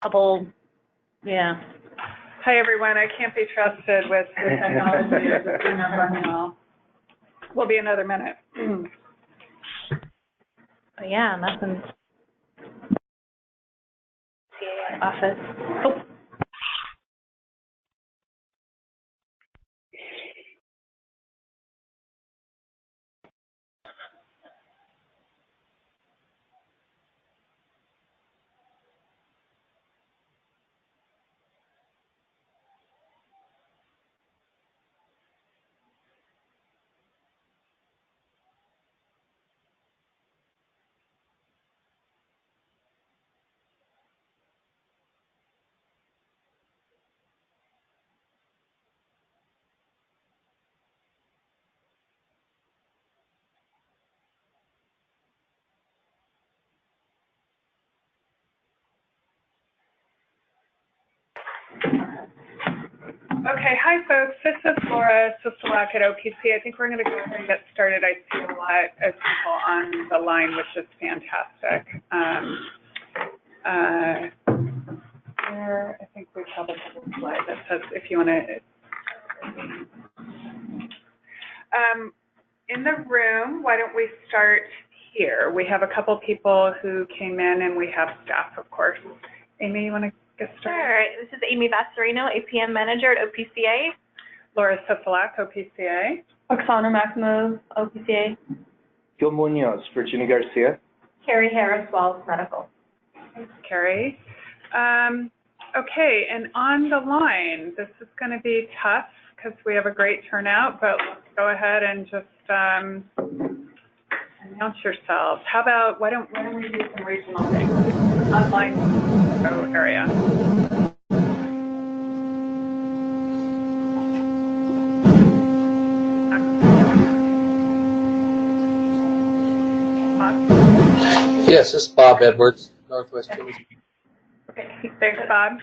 couple, yeah. Hi, everyone. I can't be trusted with the technology. It's not running well. Will be another minute. But yeah, nothing. CA office. Oh. Okay, hi folks, this is Laura Sisolak at OPC. I think we're going to go ahead and get started. I see a lot of people on the line, which is fantastic. Here, I think we probably have a slide that says if you want to. In the room, why don't we start here? We have a couple people who came in and we have staff, of course. Amy, you want to get started? Sure. This is Amy Vasserino, APM Manager at OPCA. Laura Sisolak, OPCA. Oksana Maximov, OPCA. Gil Munoz, Virginia Garcia. Carrie Harris, Wells Medical. Thanks, Carrie. Okay, and on the line, this is going to be tough because we have a great turnout, but let's go ahead and just announce yourselves. How about, why don't we do some regional things? Online area. Yes, this is Bob Edwards, Northwest Tennessee. Okay, thanks, Bob.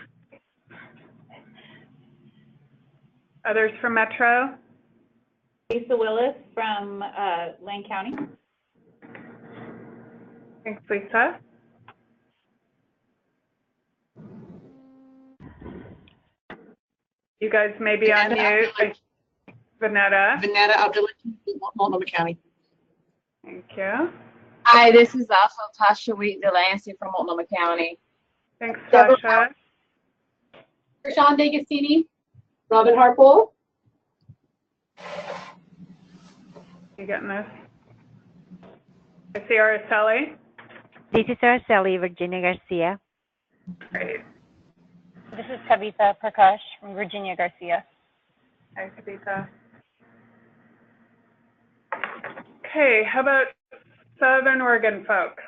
Others from Metro? Lisa Willis from Lane County. Thanks, Lisa. You guys may be on mute. Vanetta. Vanetta Abdullah, Multnomah County. Thank you. Hi, this is also Tasha Wheat Delancey from Multnomah County. Thanks, Tasha. Sean D'Agostini, Robin Harpole. You getting this? I see Araceli. This is Araceli, Virginia Garcia. Great. This is Kavita Prakash from Virginia Garcia. Hi, Kavita. Okay, how about Southern Oregon folk?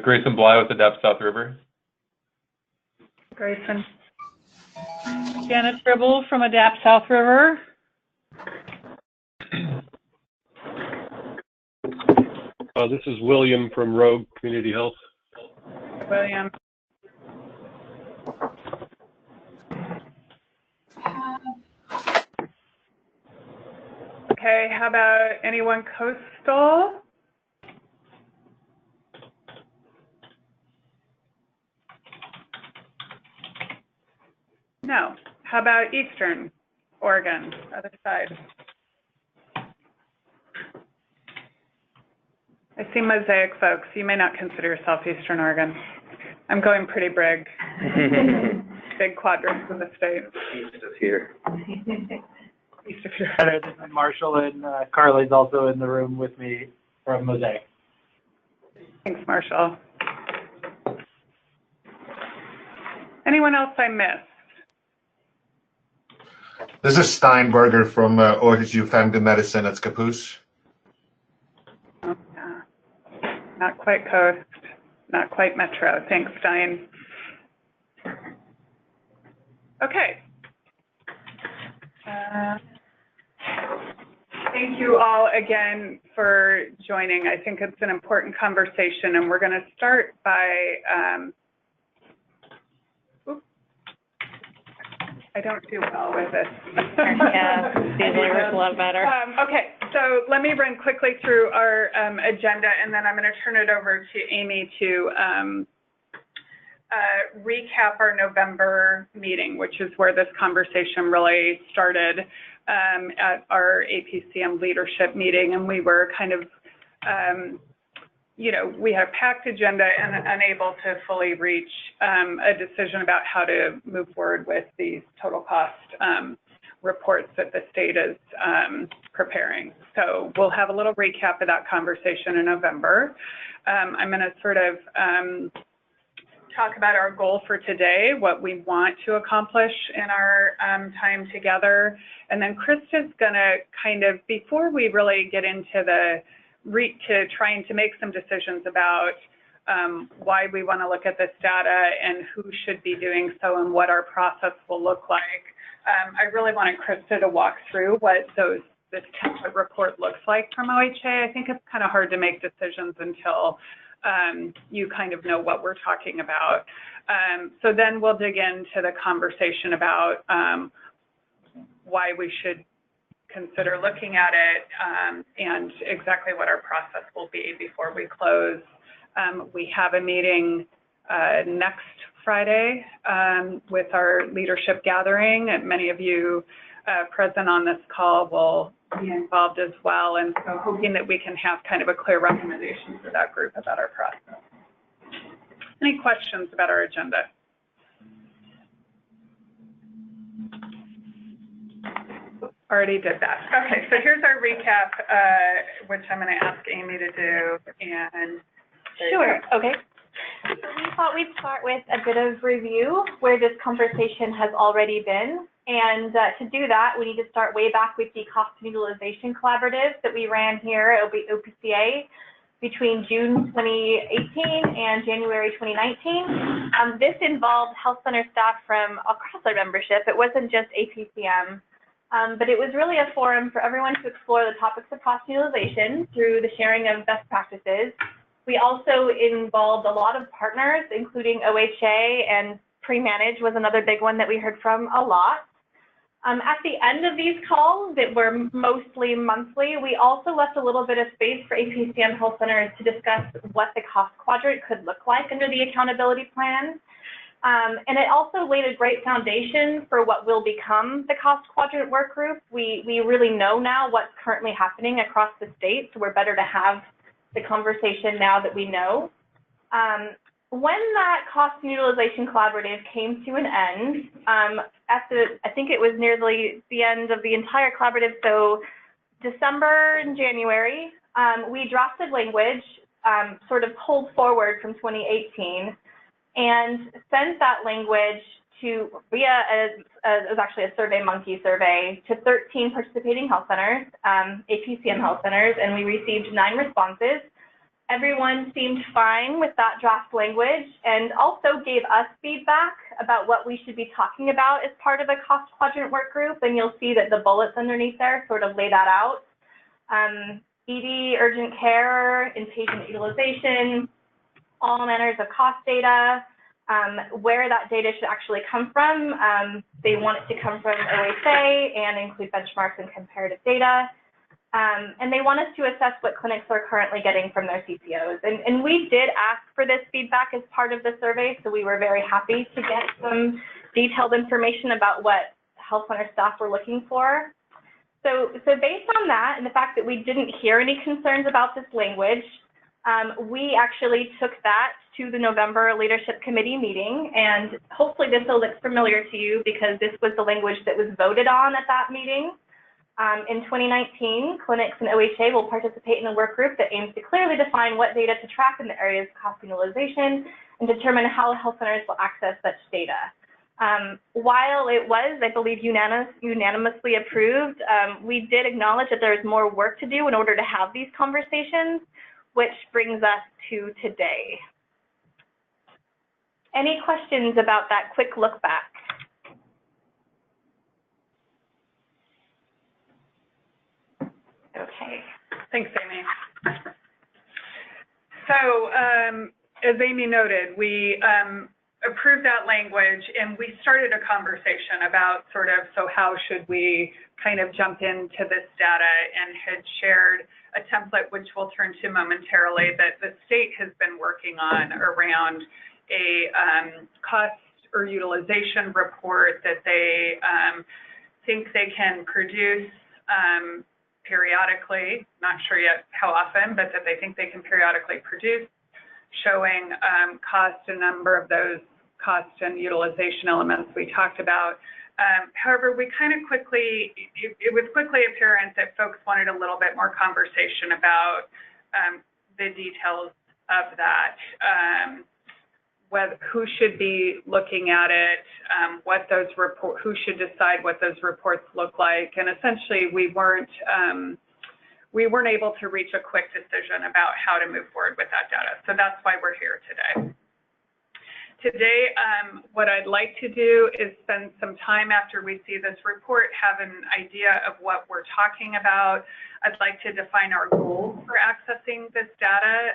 Grayson Bly with ADAPT South River. Grayson. Janet Tribble from ADAPT South River. This is William from Rogue Community Health. William. Okay, how about anyone coastal? No. How about Eastern Oregon, other side? I see Mosaic folks. You may not consider yourself Eastern Oregon. I'm going pretty big. Big quadrants of the state. East of here. East of here. Hi there, this is Marshall, and Carly's also in the room with me from Mosaic. Thanks, Marshall. Anyone else I missed? This is Steinberger from OHU Family Medicine at Scappoose. Oh, yeah. Not quite coast, not quite metro. Thanks, Stein. Okay. Thank you all again for joining. I think it's an important conversation, and we're going to start by I don't do well with this. Yeah, usually works a lot better. Okay, so let me run quickly through our agenda, and then I'm going to turn it over to Amy to recap our November meeting, which is where this conversation really started at our APCM leadership meeting. And we were kind of, we had a packed agenda and unable to fully reach a decision about how to move forward with these total cost reports that the state is preparing. So we'll have a little recap of that conversation in November. I'm going to sort of talk about our goal for today, what we want to accomplish in our time together. And then Krista's going to kind of, before we really get into trying to make some decisions about why we want to look at this data and who should be doing so and what our process will look like. I really wanted Krista to walk through what this template report looks like from OHA. I think it's kind of hard to make decisions until you kind of know what we're talking about. So then we'll dig into the conversation about why we should consider looking at it and exactly what our process will be before we close. We have a meeting next Friday with our leadership gathering, and many of you present on this call will be involved as well, and so hoping that we can have kind of a clear recommendation for that group about our process. Any questions about our agenda? Already did that. Okay, so here's our recap, which I'm going to ask Amy to do. And sure. Okay. So we thought we'd start with a bit of review where this conversation has already been. And to do that, we need to start way back with the cost and utilization collaborative that we ran here at OPCA between June 2018 and January 2019. This involved health center staff from across our membership. It wasn't just APCM, but it was really a forum for everyone to explore the topics of cost and utilization through the sharing of best practices. We also involved a lot of partners, including OHA, and Pre-Manage was another big one that we heard from a lot. At the end of these calls that were mostly monthly, we also left a little bit of space for APCM health centers to discuss what the cost quadrant could look like under the accountability plan. And it also laid a great foundation for what will become the cost quadrant work group. We really know now what's currently happening across the state, so we're better to have the conversation now that we know. When that cost and utilization collaborative came to an end, I think it was nearly the end of the entire collaborative, so December and January, we drafted language sort of pulled forward from 2018 and sent that language to it was actually a SurveyMonkey survey to 13 participating health centers, APCM health centers, and we received 9 responses. Everyone seemed fine with that draft language and also gave us feedback about what we should be talking about as part of a cost quadrant work group, and you'll see that the bullets underneath there sort of lay that out. ED, urgent care, inpatient utilization, all manners of cost data, where that data should actually come from. They want it to come from OHA and include benchmarks and comparative data. And they want us to assess what clinics are currently getting from their CCOs. And we did ask for this feedback as part of the survey, so we were very happy to get some detailed information about what health center staff were looking for. So based on that and the fact that we didn't hear any concerns about this language, we actually took that to the November Leadership Committee meeting, and hopefully this will look familiar to you because this was the language that was voted on at that meeting. In 2019, clinics and OHA will participate in a work group that aims to clearly define what data to track in the areas of cost utilization and determine how health centers will access such data. While it was, I believe, unanimously approved, we did acknowledge that there is more work to do in order to have these conversations, which brings us to today. Any questions about that quick look back? Okay. Thanks, Amy. So as Amy noted, we approved that language and we started a conversation about sort of, so how should we kind of jump into this data, and had shared a template, which we'll turn to momentarily, that the state has been working on around a cost or utilization report that they think they can produce periodically, not sure yet how often, but that they think they can periodically produce, showing cost, a number of those cost and utilization elements we talked about. However, we kind of quickly, it was quickly apparent that folks wanted a little bit more conversation about the details of that, who should be looking at it, what those who should decide what those reports look like, and essentially we weren't able to reach a quick decision about how to move forward with that data. So that's why we're here today. Today, what I'd like to do is spend some time after we see this report, have an idea of what we're talking about. I'd like to define our goals for accessing this data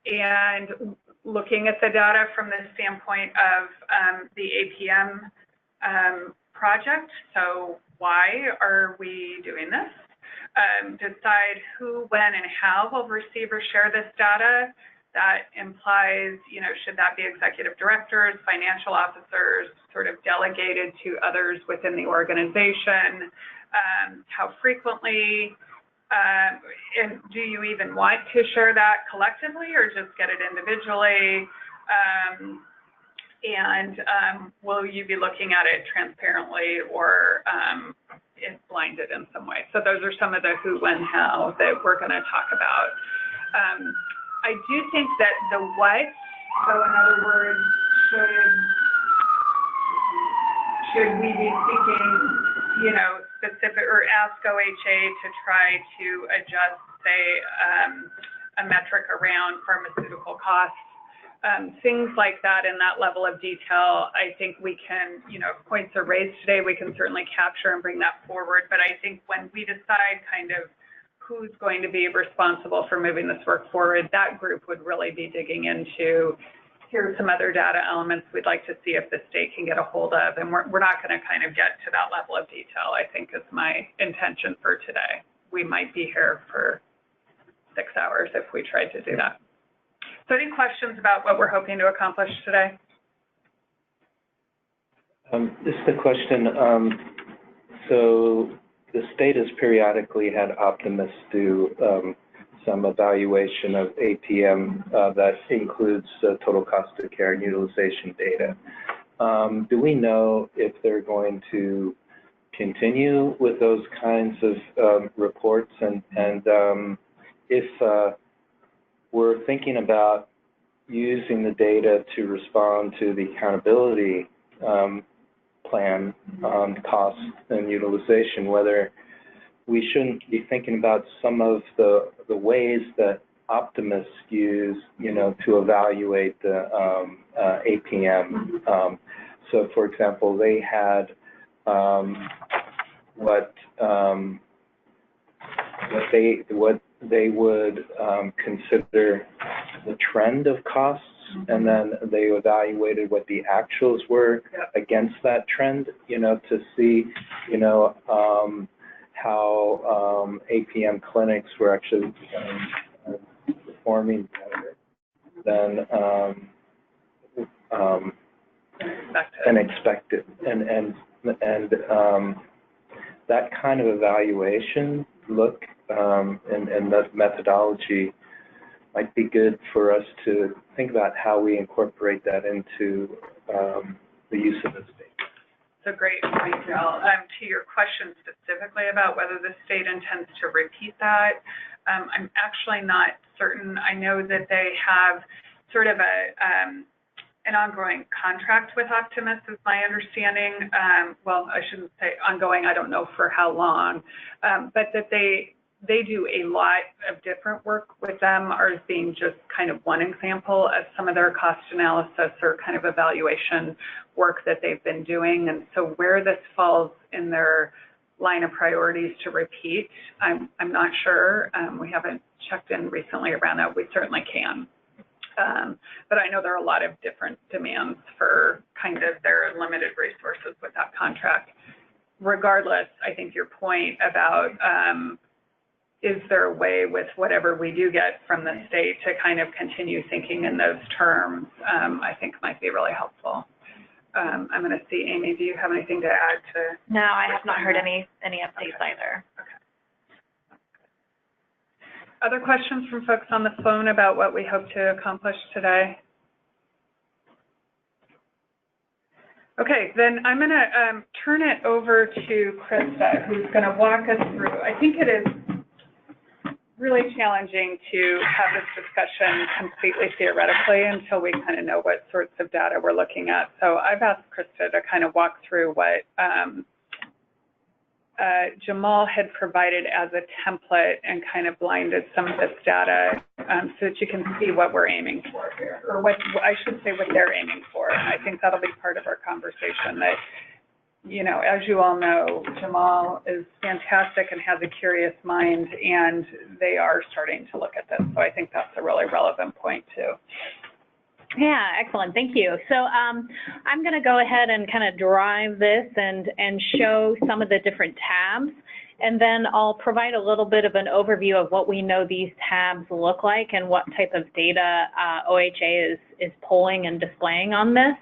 and looking at the data from the standpoint of the APM project. So why are we doing this? Decide who, when, and how will receive or share this data. That implies, you know, should that be executive directors, financial officers, sort of delegated to others within the organization? How frequently? And do you even want to share that collectively or just get it individually? Will you be looking at it transparently or it's blinded in some way? So those are some of the who, when, how that we're going to talk about. I do think that the what, so in other words, should we be seeking, you know, specific or ask OHA to try to adjust, say, a metric around pharmaceutical costs, things like that in that level of detail. I think we can, you know, if points are raised today, we can certainly capture and bring that forward. But I think when we decide kind of who's going to be responsible for moving this work forward, that group would really be digging into, here are some other data elements we'd like to see if the state can get a hold of. And we're not going to kind of get to that level of detail, I think is my intention for today. We might be here for 6 hours if we tried to do that. So any questions about what we're hoping to accomplish today? This is the question. So the state has periodically had Optimus do some evaluation of APM that includes total cost of care and utilization data. Do we know if they're going to continue with those kinds of reports? And if we're thinking about using the data to respond to the accountability plan on cost and utilization, whether we shouldn't be thinking about some of the ways that optimists use, you know, to evaluate the APM. So, for example, they had what they would consider the trend of costs, and then they evaluated what the actuals were against that trend, you know, to see, you know, how APM clinics were actually performing better than expected. And that kind of evaluation look and that methodology might be good for us to think about how we incorporate that into the use of this data. It's a great point, Jill. To your question specifically about whether the state intends to repeat that, I'm actually not certain. I know that they have sort of an ongoing contract with Optimus, is my understanding. Well, I shouldn't say ongoing, I don't know for how long, but that they do a lot of different work with them, ours being just kind of one example of some of their cost analysis or kind of evaluation work that they've been doing. And so where this falls in their line of priorities to repeat, I'm not sure. We haven't checked in recently around that. We certainly can. But I know there are a lot of different demands for kind of their limited resources with that contract. Regardless, I think your point about is there a way with whatever we do get from the state to kind of continue thinking in those terms, I think might be really helpful. I'm going to see, Amy, do you have anything to add to? No, I have not heard any updates either. Other questions from folks on the phone about what we hope to accomplish today? Okay, then I'm going to turn it over to Krista, who's going to walk us through. I think it is really challenging to have this discussion completely theoretically until we kind of know what sorts of data we're looking at. So I've asked Krista to kind of walk through what Jamal had provided as a template and kind of blinded some of this data so that you can see what we're aiming for here, or what I should say what they're aiming for. And I think that'll be part of our conversation. That, you know, as you all know, Jamal is fantastic and has a curious mind, and they are starting to look at this. So I think that's a really relevant point too. Yeah, excellent. Thank you. So I'm going to go ahead and kind of drive this and show some of the different tabs. And then I'll provide a little bit of an overview of what we know these tabs look like and what type of data OHA is pulling and displaying on this.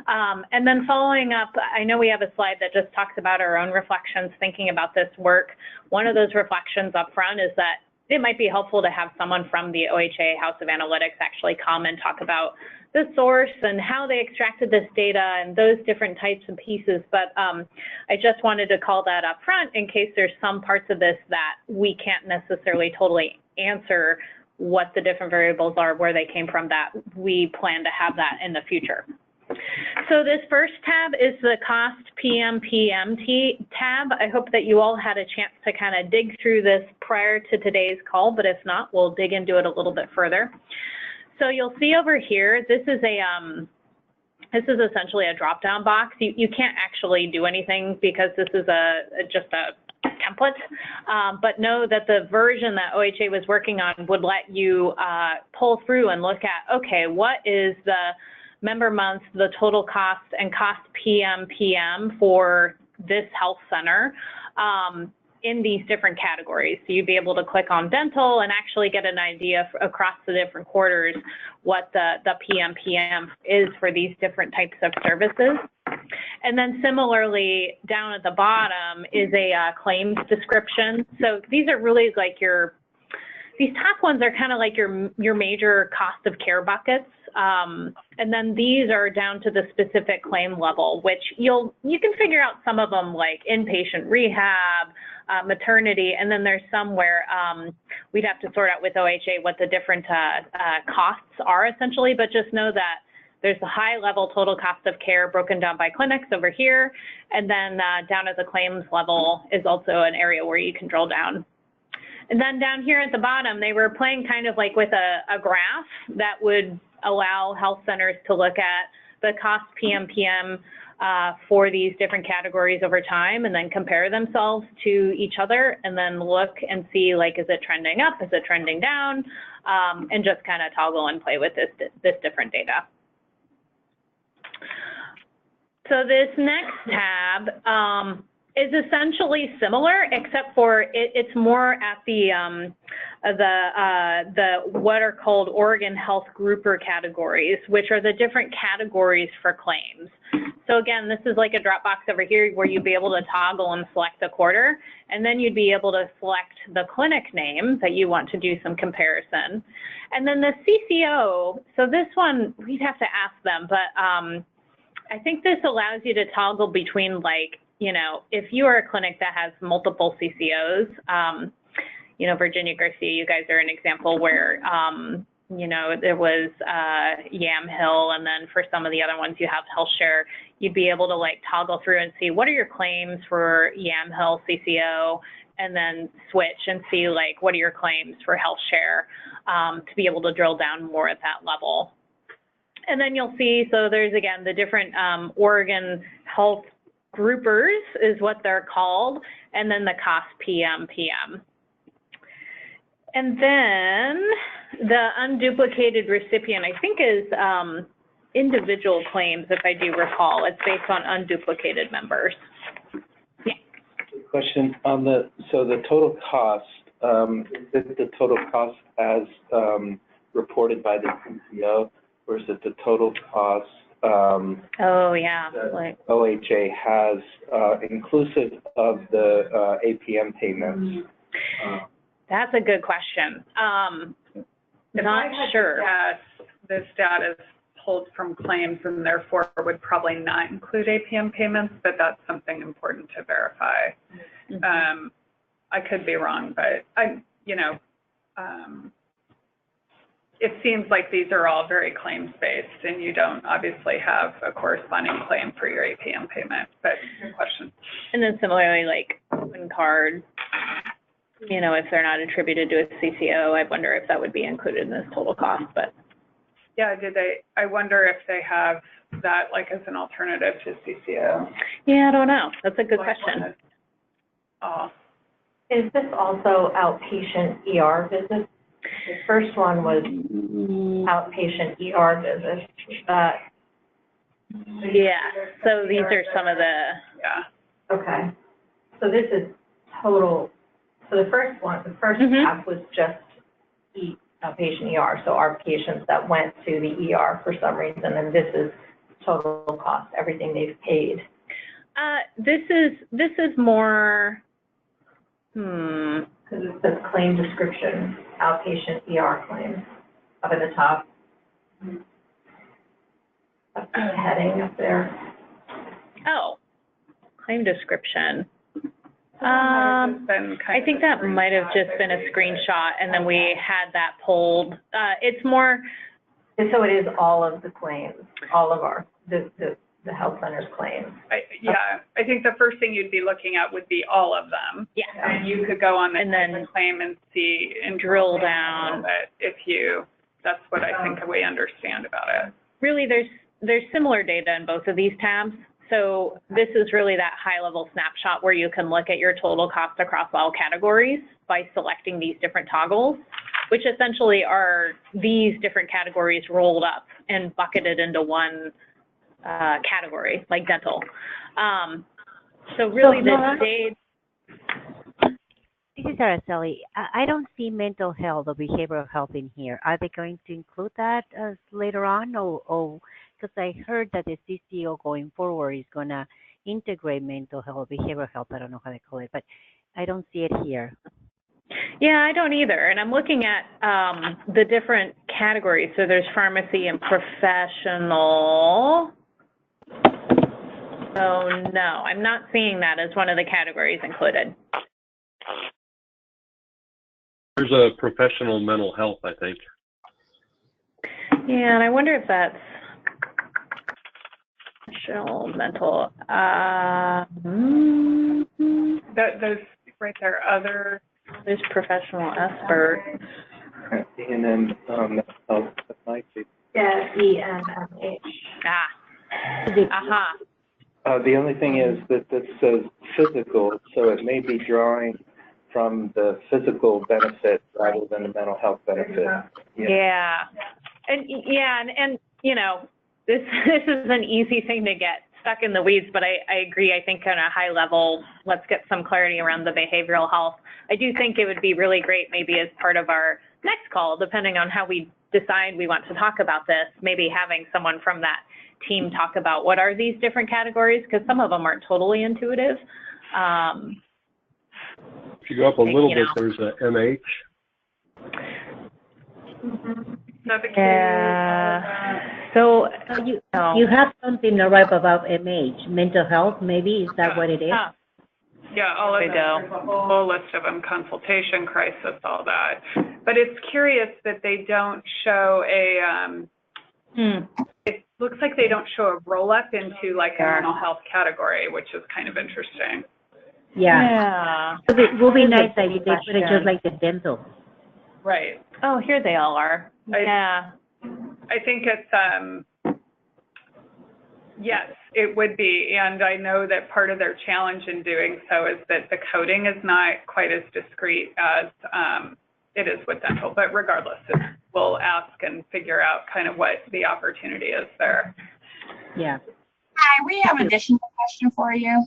And then following up, I know we have a slide that just talks about our own reflections thinking about this work. One of those reflections up front is that it might be helpful to have someone from the OHA House of Analytics actually come and talk about the source and how they extracted this data and those different types of pieces. But I just wanted to call that up front in case there's some parts of this that we can't necessarily totally answer what the different variables are, where they came from, that we plan to have that in the future. So this first tab is the cost PMPM tab. I hope that you all had a chance to kind of dig through this prior to today's call, but if not, we'll dig into it a little bit further. So you'll see over here, this is essentially a drop-down box. You can't actually do anything because this is just a template, but know that the version that OHA was working on would let you pull through and look at, okay, what is the member month, the total cost and cost PMPM for this health center in these different categories. So you'd be able to click on dental and actually get an idea across the different quarters what the PMPM is for these different types of services. And then similarly, down at the bottom is a claims description. So these are really like these top ones are kind of like your major cost of care buckets. And then these are down to the specific claim level, which you can figure out some of them like inpatient rehab, maternity, and then there's some where we'd have to sort out with OHA what the different costs are essentially, but just know that there's the high level total cost of care broken down by clinics over here, and then down at the claims level is also an area where you can drill down. And then down here at the bottom, they were playing kind of like with a graph that would allow health centers to look at the cost PMPM for these different categories over time and then compare themselves to each other and then look and see, like, is it trending up, is it trending down, and just kind of toggle and play with this different data. So this next tab is essentially similar, except for it's more at the what are called Oregon Health Grouper categories, which are the different categories for claims. So again, this is like a drop box over here where you'd be able to toggle and select the quarter, and then you'd be able to select the clinic name that you want to do some comparison. And then the CCO, so this one, we'd have to ask them, but I think this allows you to toggle between, like, you know, if you are a clinic that has multiple CCOs, you know, Virginia Garcia, you guys are an example where, you know, there was Yamhill, and then for some of the other ones you have HealthShare, you'd be able to like toggle through and see what are your claims for Yamhill CCO, and then switch and see like what are your claims for HealthShare to be able to drill down more at that level. And then you'll see, so there's again the different Oregon Health Groupers is what they're called, and then the cost PMPM. And then the unduplicated recipient, I think, is individual claims, if I do recall. It's based on unduplicated members. Yeah. Question on so the total cost is it the total cost as reported by the CCO, or is it the total cost Oh, yeah. that OHA has inclusive of the APM payments? That's a good question. If Not I had sure. to guess, this data is pulled from claims and therefore would probably not include APM payments, but that's something important to verify. I could be wrong, but it seems like these are all very claims-based, and you don't obviously have a corresponding claim for your APM payment, but good question. And then similarly, like open card, if they're not attributed to a CCO, I wonder if that would be included in this total cost, but. Yeah, I wonder if they have that like as an alternative to CCO. Yeah, I don't know. That's a good question. Is this also outpatient ER visits? The first one was outpatient ER visits. Yeah, so these are some of the. Yeah. Okay. So this is total. So the first tab was just outpatient ER. So our patients that went to the ER for some reason, and this is total cost, everything they've paid. This is more. Because it says claim description, outpatient ER claims up at the top. That's the heading up there. Oh, claim description. I think that might have just been a screenshot, and then we had that pulled. It's more. And so it is all of the claims, all of the health center's claims. I think the first thing you'd be looking at would be all of them. Yeah. And you could go on the claim and see and drill down that's what I think we understand about it. Really, there's similar data in both of these tabs. So this is really that high-level snapshot where you can look at your total cost across all categories by selecting these different toggles, which essentially are these different categories rolled up and bucketed into one category, like dental. So really the data. This is Araceli. I don't see mental health or behavioral health in here. Are they going to include that later on, or because I heard that the CCO going forward is going to integrate mental health, behavioral health, I don't know how they call it, but I don't see it here. Yeah, I don't either. And I'm looking at the different categories. So there's pharmacy and professional. Oh, no, I'm not seeing that as one of the categories included. There's a professional mental health, I think. Yeah, and I wonder if that's professional mental. Those right there, other. There's professional experts. And then that might be. Yeah, EMMH. The only thing is that this says physical, so it may be drawing from the physical benefit rather than the mental health benefit. Yeah. And this is an easy thing to get stuck in the weeds, but I agree. I think on a high level, let's get some clarity around the behavioral health. I do think it would be really great maybe as part of our next call, depending on how we decide we want to talk about this, maybe having someone from that team talk about what are these different categories, because some of them aren't totally intuitive. If you go up a little bit, there's a MH. Yeah. So you have something right about MH, mental health, maybe, is that what it is? Yeah, all of them. There's a whole list of them, consultation, crisis, all that. But it's curious that they don't show it looks like they don't show a roll up into like a mental health category, which is kind of interesting. Yeah. It will be nice if they put it just like the dental. Right. Oh, here they all are. Yeah. I think it's, yes, it would be. And I know that part of their challenge in doing so is that the coding is not quite as discrete as it is with dental. But regardless, we'll ask and figure out kind of what the opportunity is there. Yeah. Hi, we have an additional question for you.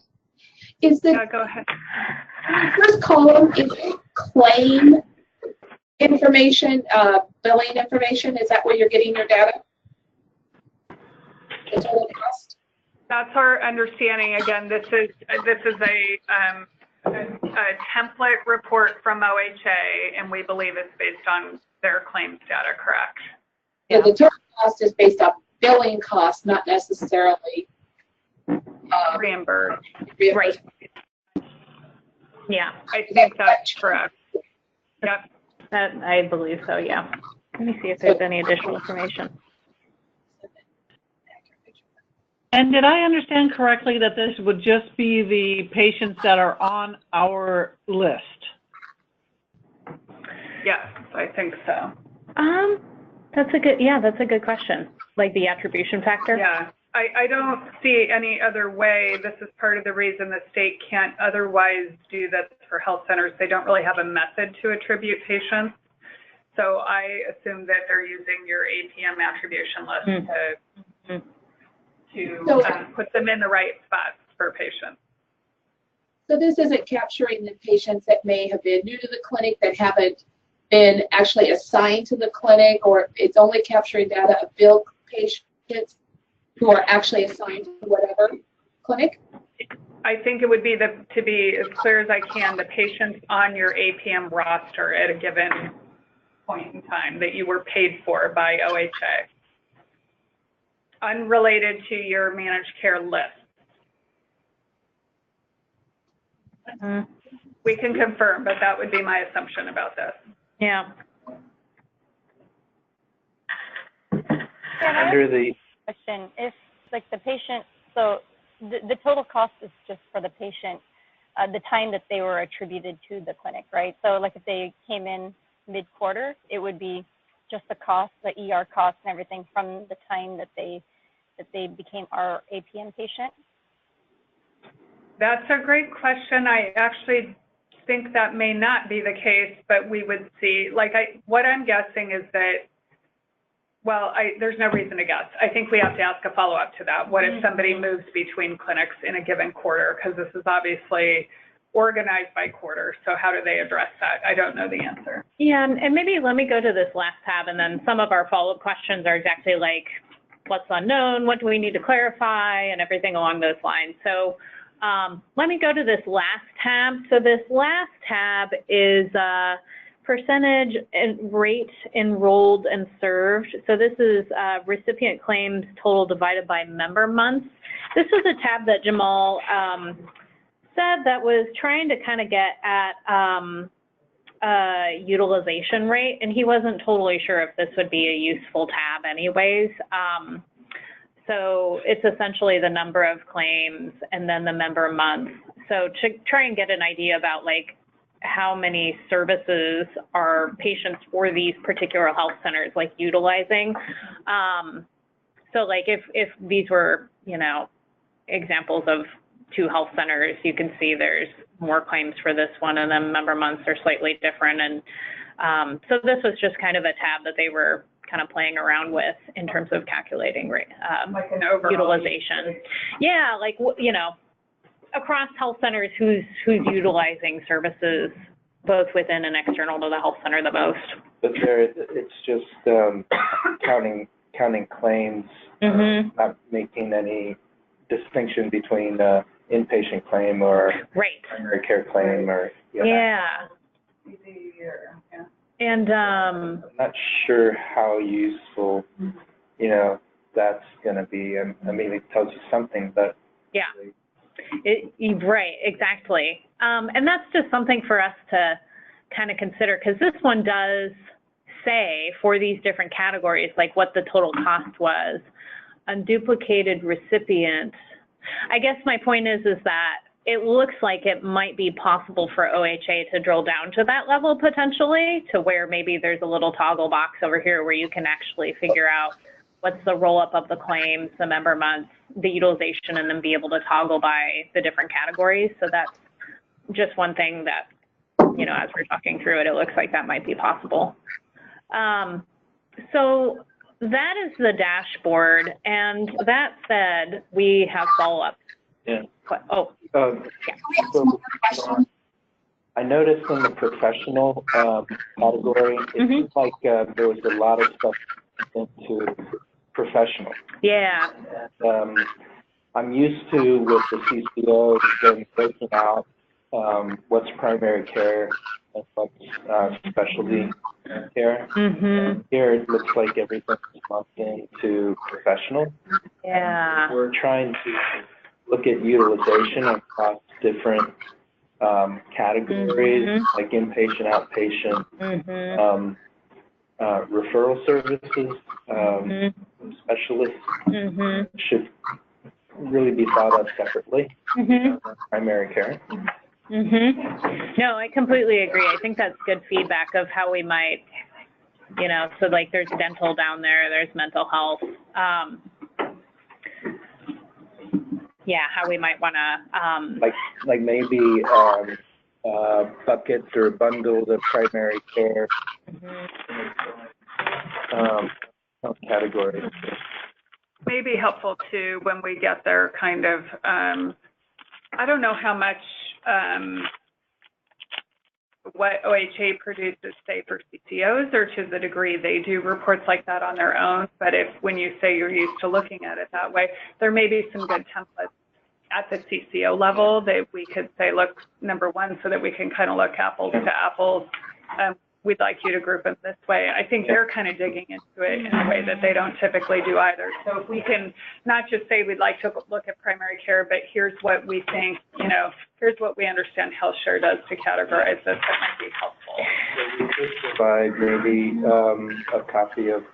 Is the go ahead. First column is claim information, billing information? Is that where you're getting your data? The total cost? That's our understanding. Again, this is a template report from OHA, and we believe it's based on their claims data, correct? Yeah, the total cost is based on billing costs, not necessarily reimbursed. Right. Yeah. I think that's correct. Yep. I believe so, yeah. Let me see if there's any additional information. And did I understand correctly that this would just be the patients that are on our list? Yes, I think so. That's a good question. Like the attribution factor? Yeah, I don't see any other way. This is part of the reason the state can't otherwise do that for health centers. They don't really have a method to attribute patients. So I assume that they're using your APM attribution list to put them in the right spots for patients. So this isn't capturing the patients that may have been new to the clinic that haven't been actually assigned to the clinic, or it's only capturing data of billed patients who are actually assigned to whatever clinic? I think it would be to be as clear as I can, the patients on your APM roster at a given point in time that you were paid for by OHA, unrelated to your managed care list. We can confirm, but that would be my assumption about this. Yeah. Under the question, if like the patient, so the total cost is just for the patient, the time that they were attributed to the clinic, right? So like if they came in mid-quarter, it would be just the cost, the ER cost and everything from the time that they became our APM patient? That's a great question. I actually think that may not be the case, but we would see, what I'm guessing is that, well, there's no reason to guess. I think we have to ask a follow-up to that. What if somebody moves between clinics in a given quarter? Because this is obviously organized by quarter. So how do they address that? I don't know the answer. Yeah, and maybe let me go to this last tab, and then some of our follow-up questions are exactly like, what's unknown, what do we need to clarify, and everything along those lines. So let me go to this last tab. So this last tab is percentage and rate enrolled and served. So this is recipient claims total divided by member months. This was a tab that Jamal said that was trying to kind of get at utilization rate, and he wasn't totally sure if this would be a useful tab anyways. So it's essentially the number of claims and then the member months. So to try and get an idea about like how many services are patients for these particular health centers like utilizing. So like if these were, you know, examples of 2 health centers, you can see there's more claims for this one, and then member months are slightly different. And so this was just kind of a tab that they were kind of playing around with in terms of calculating like an overall utilization. Yeah, like, you know, across health centers, who's utilizing services both within and external to the health center the most. But there, it's just counting claims, not making any distinction between inpatient claim or primary care claim or And I'm not sure how useful, you know, that's going to be. I mean, it tells you something, but right, exactly. And that's just something for us to kind of consider, because this one does say for these different categories, like what the total cost was. Unduplicated recipient. I guess my point is that it looks like it might be possible for OHA to drill down to that level potentially, to where maybe there's a little toggle box over here where you can actually figure out what's the roll up of the claims, the member months, the utilization, and then be able to toggle by the different categories. So that's just one thing that, you know, as we're talking through it, it looks like that might be possible. So that is the dashboard. And that said, we have follow-up. Yeah. Oh. Can we ask one more question? I noticed in the professional category, it seems like there was a lot of stuff into professional. Yeah. And, I'm used to, with the CCO, then breaking out what's primary care and what's specialty care. Here, it looks like everything's lumped into professional. Yeah. We're trying to look at utilization across different categories, like inpatient, outpatient, referral services, specialists should really be thought of separately from primary care. No, I completely agree. I think that's good feedback of how we might, you know, so like there's dental down there, there's mental health. Yeah, how we might want to like maybe buckets or bundles of primary care categories. May be helpful too when we get there, kind of, I don't know how much what OHA produces, say, for CCOs, or to the degree they do reports like that on their own. But if, when you say you're used to looking at it that way, there may be some good templates at the CCO level that we could say, look, number one, so that we can kind of look apples to apples. We'd like you to group them this way. I think they're kind of digging into it in a way that they don't typically do either. So if we can not just say we'd like to look at primary care, but here's what we think, you know, here's what we understand HealthShare does to categorize this, that might be helpful. So we could provide maybe a copy of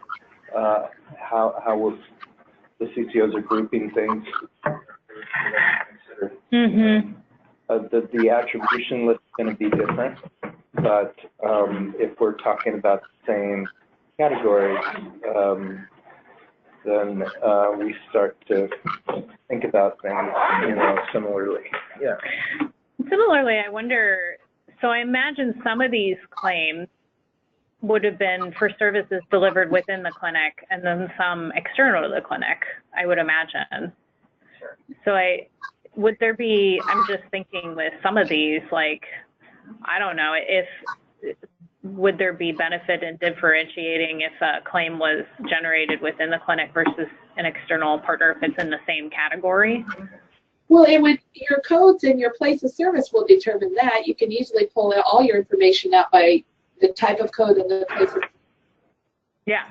how the CCOs are grouping things. The attribution list is going to be different. But if we're talking about the same categories, then we start to think about things, you know, similarly. Yeah. Similarly, I wonder, so I imagine some of these claims would have been for services delivered within the clinic and then some external to the clinic, I would imagine. Sure. So would there be, I'm just thinking with some of these, like, I don't know, would there be benefit in differentiating if a claim was generated within the clinic versus an external partner if it's in the same category? Well, your codes and your place of service will determine that. You can easily pull out all your information out by the type of code and the place of. Yeah.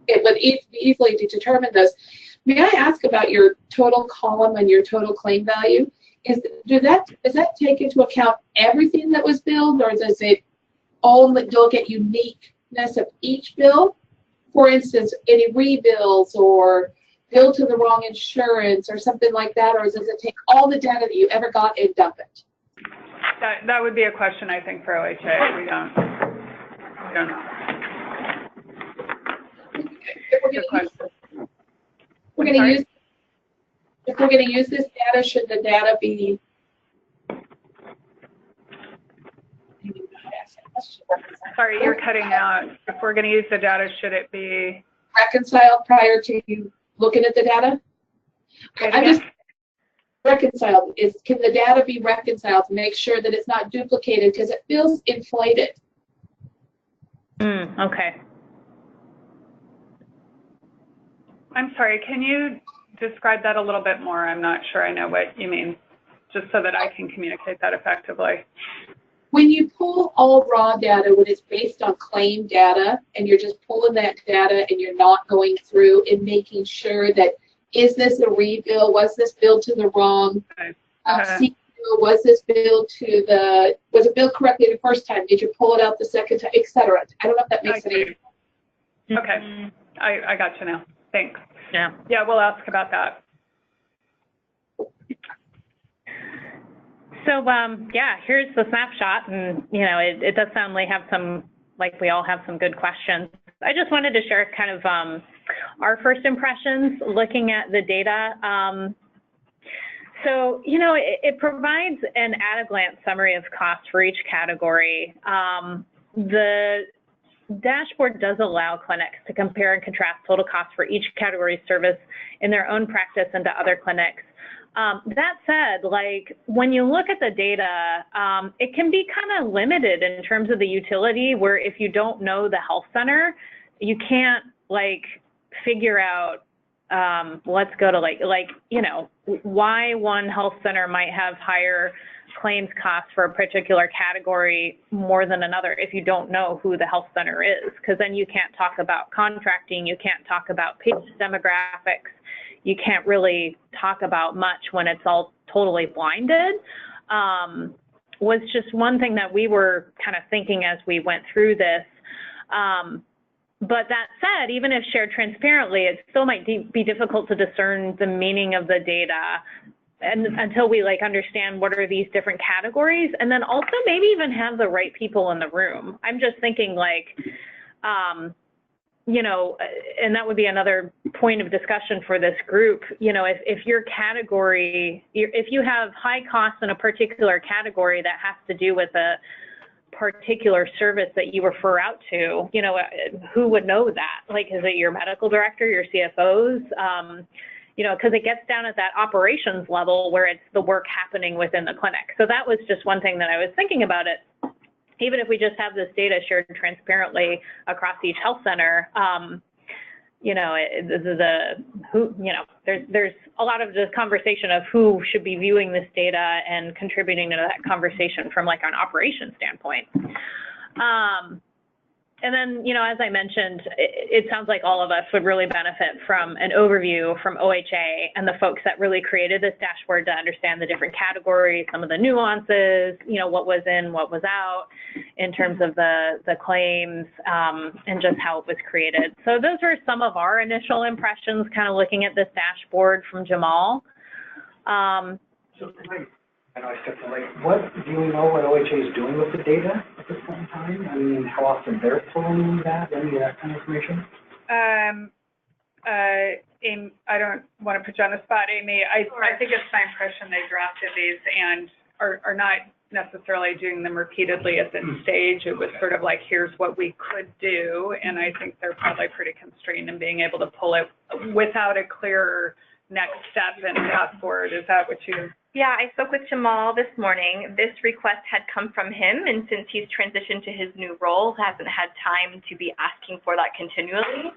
It would easily determine those. May I ask about your total column and your total claim value? Does that take into account everything that was billed, or does it only look at uniqueness of each bill? For instance, any rebills or bill to the wrong insurance or something like that, or does it take all the data that you ever got and dump it? That would be a question, I think, for OHA. We don't know. If we're going to use this data, should the data be Sorry, you're cutting out. If we're going to use the data, should it be reconciled prior to you looking at the data? I'm just reconciled. Can the data be reconciled to make sure that it's not duplicated because it feels inflated? Okay. I'm sorry, can you describe that a little bit more? I'm not sure I know what you mean, just so that I can communicate that effectively. When you pull all raw data, when it's based on claim data, and you're just pulling that data and you're not going through and making sure that, is this a rebill? Was this billed to the wrong CBO? Was this billed to was it billed correctly the first time? Did you pull it out the second time, et cetera? I don't know if that makes any sense. Okay, I got you now. Thanks. Yeah. Yeah, we'll ask about that. So, yeah, here's the snapshot, and, you know, it does sound like we all have some good questions. I just wanted to share kind of our first impressions looking at the data. So, you know, it provides an at-a-glance summary of costs for each category. The dashboard does allow clinics to compare and contrast total costs for each category service in their own practice and to other clinics. That said, like when you look at the data, it can be kind of limited in terms of the utility where if you don't know the health center, you can't like figure out, let's go to like, you know, why one health center might have higher claims costs for a particular category more than another if you don't know who the health center is, because then you can't talk about contracting, you can't talk about patient demographics, you can't really talk about much when it's all totally blinded. Was just one thing that we were kind of thinking as we went through this. But that said, even if shared transparently, it still might be difficult to discern the meaning of the data and until we like understand what are these different categories, and then also maybe even have the right people in the room. I'm just thinking like, you know, and that would be another point of discussion for this group. You know, if your category, if you have high costs in a particular category that has to do with a particular service that you refer out to, you know, who would know that? Like, is it your medical director, your CFOs? You know, because it gets down at that operations level where it's the work happening within the clinic. So that was just one thing that I was thinking about it. Even if we just have this data shared transparently across each health center, you know, there's a lot of the conversation of who should be viewing this data and contributing to that conversation from like an operations standpoint. And then, you know, as I mentioned, it sounds like all of us would really benefit from an overview from OHA and the folks that really created this dashboard to understand the different categories, some of the nuances, you know, what was in, what was out in terms of the claims, and just how it was created. So those were some of our initial impressions, kind of looking at this dashboard from Jamal. I know I stepped in late. What do you know what OHA is doing with the data at this point in time? I mean, how often they're pulling that, any of that kind of information? Amy, I don't want to put you on the spot, Amy. I think it's my impression they drafted these and are not necessarily doing them repeatedly at this stage. It was sort of like, here's what we could do, and I think they're probably pretty constrained in being able to pull it without a clear next step and path forward. Is that what you? Yeah, I spoke with Jamal this morning. This request had come from him, and since he's transitioned to his new role, hasn't had time to be asking for that continually.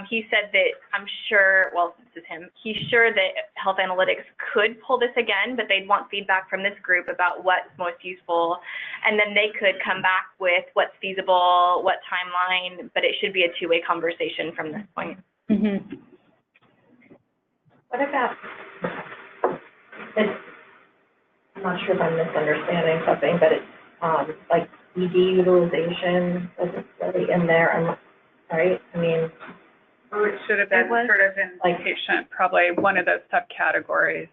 He said that I'm sure, well, this is him, he's sure that Health Analytics could pull this again, but they'd want feedback from this group about what's most useful, and then they could come back with what's feasible, what timeline, but it should be a two-way conversation from this point. Mm-hmm. What about, I'm not sure if I'm misunderstanding something, but it's like ED utilization wasn't really in there, right? I mean, it should have been sort of in like patient, probably one of those subcategories.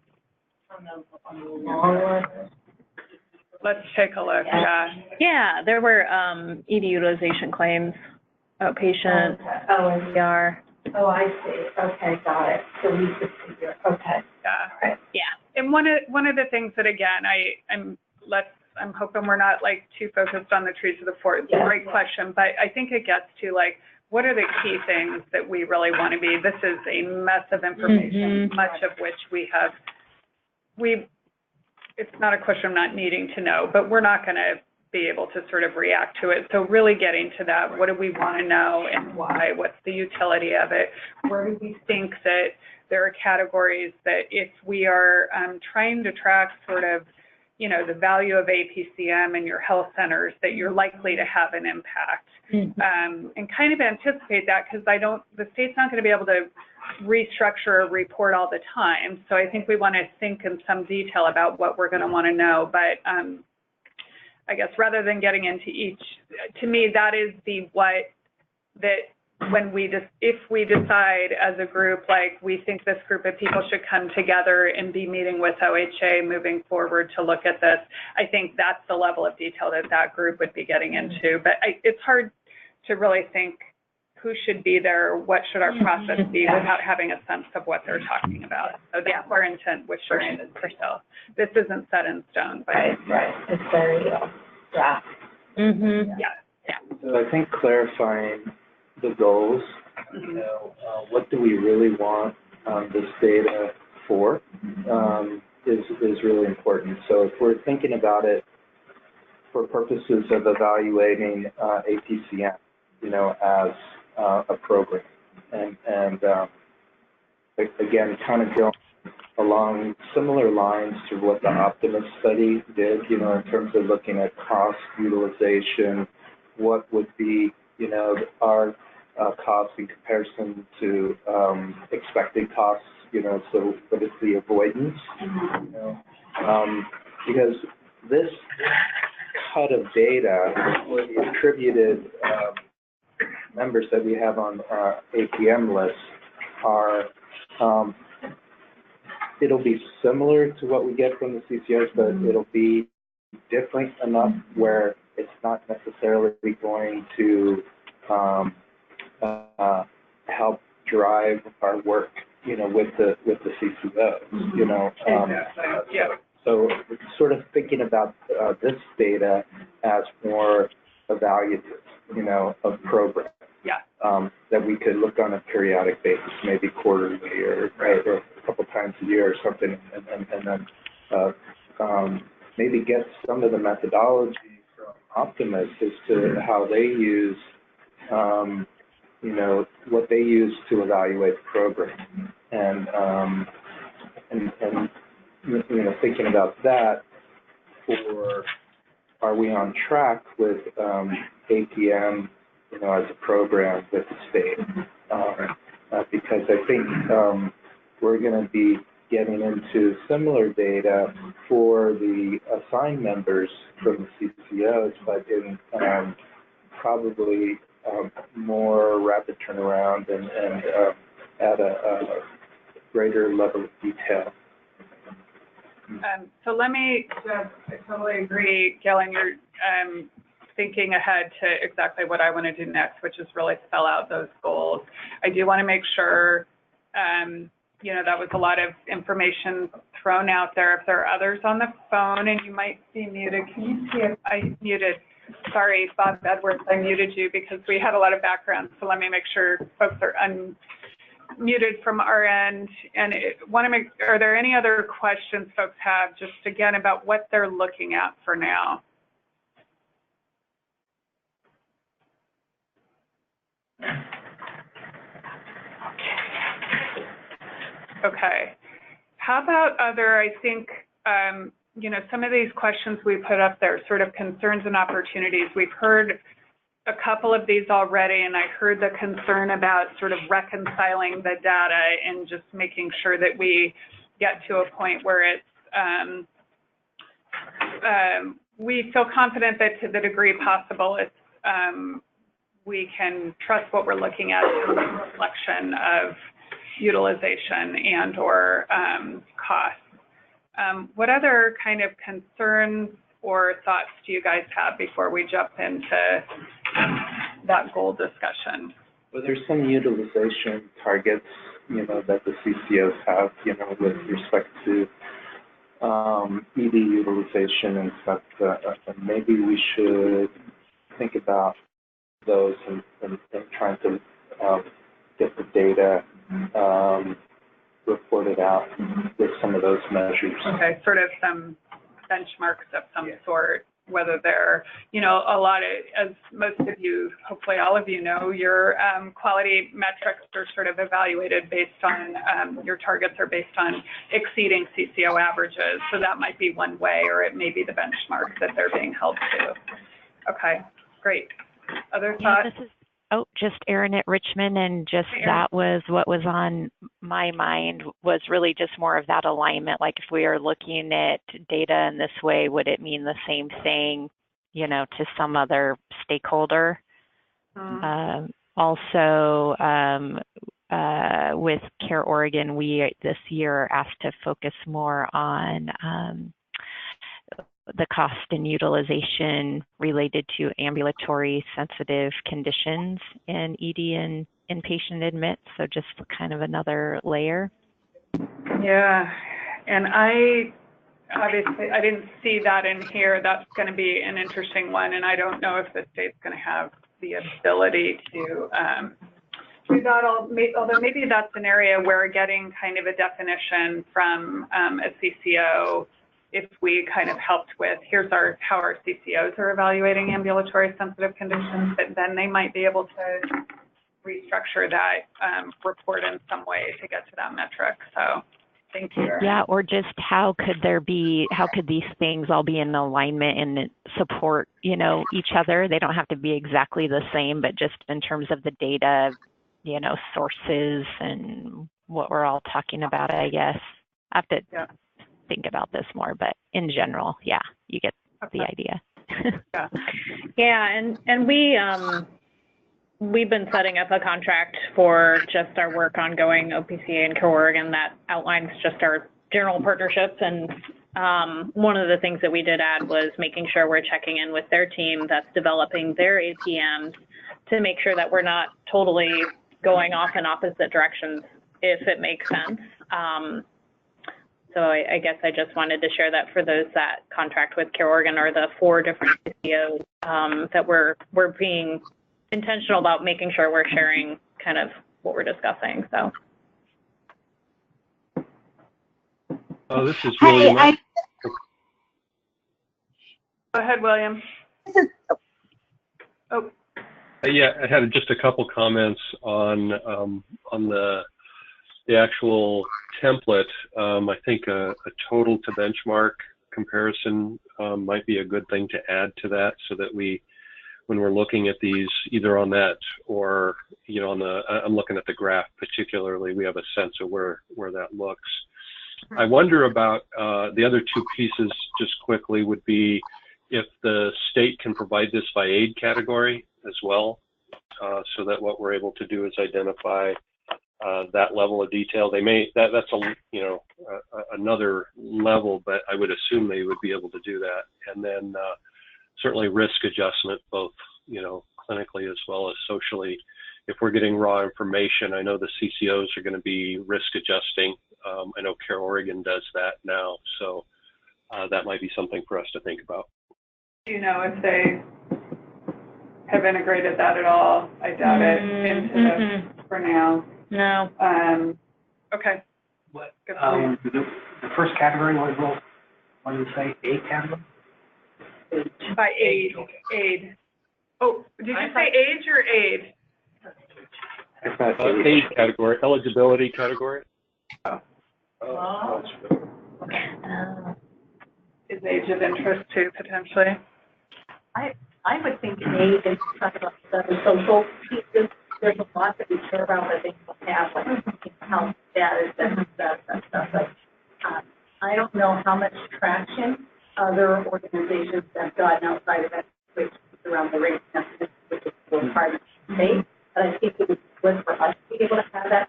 On the long one. Let's take a look. Yeah, there were ED utilization claims, outpatient, ER. Oh, I see. Okay, got it. So we could figure. Okay. Yeah. Right. Yeah. And one of the things that again I'm hoping we're not like too focused on the trees of the forest. It's a great question, but I think it gets to like, what are the key things that we really want to be? This is a mess of information, much of which it's not a question of not needing to know, but we're not going to be able to sort of react to it. So really getting to that, what do we want to know and why? What's the utility of it? Where do we think that there are categories that if we are trying to track sort of, you know, the value of APCM in your health centers, that you're likely to have an impact, and kind of anticipate that, because the state's not going to be able to restructure a report all the time. So I think we want to think in some detail about what we're going to want to know. But I guess rather than getting into each, to me, that is if we decide as a group, like we think this group of people should come together and be meeting with OHA moving forward to look at this, I think that's the level of detail that group would be getting into. But it's hard to really think who should be there, what should our process be without having a sense of what they're talking about. So that's our intent with sharing this for self. This isn't set in stone. But right. It's very draft. Yeah. So I think clarifying the goals, you know, what do we really want this data for? is really important. So if we're thinking about it for purposes of evaluating APCM, as a program, and again, kind of going along similar lines to what the Optimus study did, in terms of looking at cost, utilization, what would be, our costs in comparison to expected costs, so what is the avoidance, because this cut of data for the attributed members that we have on our APM list are, it'll be similar to what we get from the CCOs, but it'll be different enough where it's not necessarily going to help drive our work, with the CCOs, So sort of thinking about this data as more evaluative, of programs. That we could look on a periodic basis, maybe quarterly or a couple times a year or something, and then maybe get some of the methodology from Optimus as to how they use, what they use to evaluate the program, and thinking about that for, are we on track with APM, as a program with the state, because I think we're going to be getting into similar data for the assigned members from the CCOs, but in probably more rapid turnaround and at a greater level of detail. So let me just, I totally agree, Galen, you're thinking ahead to exactly what I want to do next, which is really spell out those goals. I do want to make sure, that was a lot of information thrown out there. If there are others on the phone and you might be muted, can you see if I muted? Sorry, Bob Edwards, I muted you because we had a lot of background. So let me make sure folks are unmuted from our end. And are there any other questions folks have, just again, about what they're looking at for now? Okay. How about other, I think, some of these questions we put up there, sort of concerns and opportunities. We've heard a couple of these already, and I heard the concern about sort of reconciling the data and just making sure that we get to a point where it's, we feel confident that to the degree possible, it's, we can trust what we're looking at as a reflection of utilization and or costs. What other kind of concerns or thoughts do you guys have before we jump into that goal discussion? Well, there's some utilization targets, that the CCOs have, with respect to ED utilization and stuff. Maybe we should think about those and trying to get the data reported out with some of those measures. Okay, sort of some benchmarks of some sort, whether they're, a lot of, as most of you, hopefully all of you know, your quality metrics are sort of evaluated based on, your targets are based on exceeding CCO averages. So that might be one way, or it may be the benchmarks that they're being held to. Okay, great. Other thoughts? Just Erin at Richmond, and just that was what was on my mind, was really just more of that alignment. Like if we are looking at data in this way, would it mean the same thing, to some other stakeholder? Also, with Care Oregon, we this year are asked to focus more on the cost and utilization related to ambulatory sensitive conditions in ED and inpatient admits. So just kind of another layer. Yeah, and obviously I didn't see that in here. That's going to be an interesting one, and I don't know if the state's going to have the ability to we got although maybe that's an area where getting kind of a definition from a CCO, if we kind of helped with, here's how our CCOs are evaluating ambulatory sensitive conditions, but then they might be able to restructure that report in some way to get to that metric. So thank you. Yeah, or just how could these things all be in alignment and support, each other? They don't have to be exactly the same, but just in terms of the data, sources and what we're all talking about, I guess. I have to think about this more, but in general, yeah, you get the idea. Yeah, and we've been setting up a contract for just our work ongoing OPCA and CoreOregon that outlines just our general partnerships. And one of the things that we did add was making sure we're checking in with their team that's developing their APMs to make sure that we're not totally going off in opposite directions, if it makes sense. So I guess I just wanted to share that for those that contract with CareOregon or the 4 different CCOs that we're being intentional about making sure we're sharing kind of what we're discussing. So. Oh, this is William. Go ahead, William. Oh. Yeah, I had just a couple comments on the actual template. I think a total to benchmark comparison might be a good thing to add to that, so that when we're looking at these, either on that or I'm looking at the graph particularly, we have a sense of where that looks. I wonder about the other 2 pieces just quickly would be if the state can provide this by aid category as well, so that what we're able to do is identify that level of detail. They may, that's another level, but I would assume they would be able to do that. And then certainly risk adjustment, both, clinically as well as socially. If we're getting raw information, I know the CCOs are going to be risk adjusting. I know CareOregon does that now, so that might be something for us to think about. Do you know if they have integrated that at all? I doubt it into this for now. No. Okay. What? The first category was what did you say? A category? By aid. Okay. Aid. Oh, did you say age or aid? Age category, eligibility category. Is age of interest too, potentially? I would think age is kind of the social pieces. There's a lot that we care about that they don't have, like health status and stuff. But I don't know how much traction other organizations have gotten outside of that, which is around the race message, which is part of the state. But I think it would be good for us to be able to have that,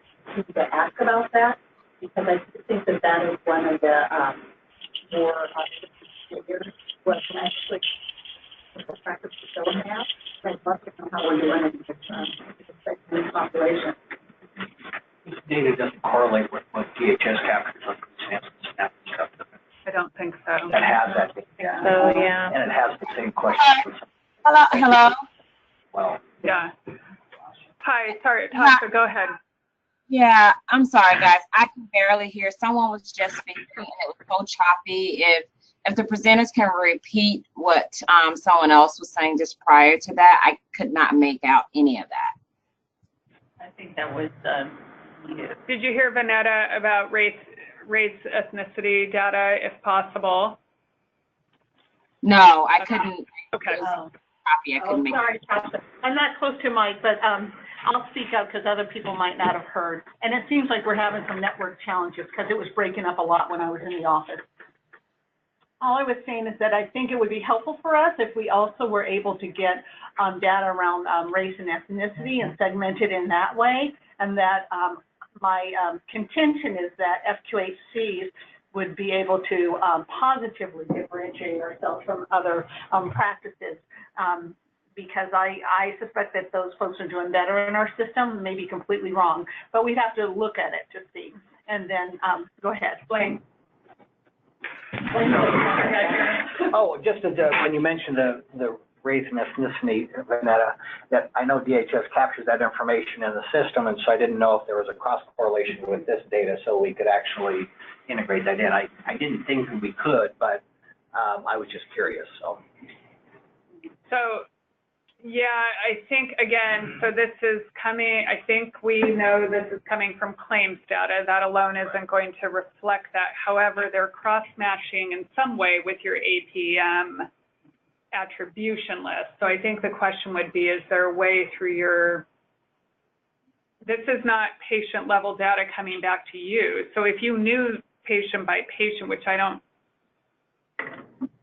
to ask about that, because I think that is one of the more what actually the practice we don't have. I'd love to know how we're doing in this population. This data doesn't correlate with what DHS captures on SNAP and stuff. I don't think so. That has that data. Yeah. So, yeah. And it has the same questions. Hello. Well. Yeah. Hi, sorry, Tasha, go ahead. Yeah, I'm sorry, guys. I can barely hear. Someone was just speaking, and it was so choppy. If the presenters can repeat what someone else was saying just prior to that, I could not make out any of that. I think that was Did you hear Vanetta about race ethnicity data, if possible? No, I couldn't. Okay. Copy. I couldn't make sorry, Tasha. I'm not close to Mike, but I'll speak up because other people might not have heard. And it seems like we're having some network challenges because it was breaking up a lot when I was in the office. All I was saying is that I think it would be helpful for us if we also were able to get data around race and ethnicity and segment it in that way. And that my contention is that FQHCs would be able to positively differentiate ourselves from other practices. Because I suspect that those folks are doing better in our system, maybe completely wrong, but we'd have to look at it to see. And then go ahead, Blaine. Oh, just when you mentioned the race and ethnicity, Vanetta, that I know DHS captures that information in the system, and so I didn't know if there was a cross correlation with this data so we could actually integrate that in. I didn't think we could, but I was just curious. So, yeah, I think, again, so this is coming, I think we know this is coming from claims data. That alone isn't going to reflect that. However, they're cross-matching in some way with your APM attribution list. So I think the question would be, is there a way through your, this is not patient level data coming back to you. So if you knew patient by patient, which I don't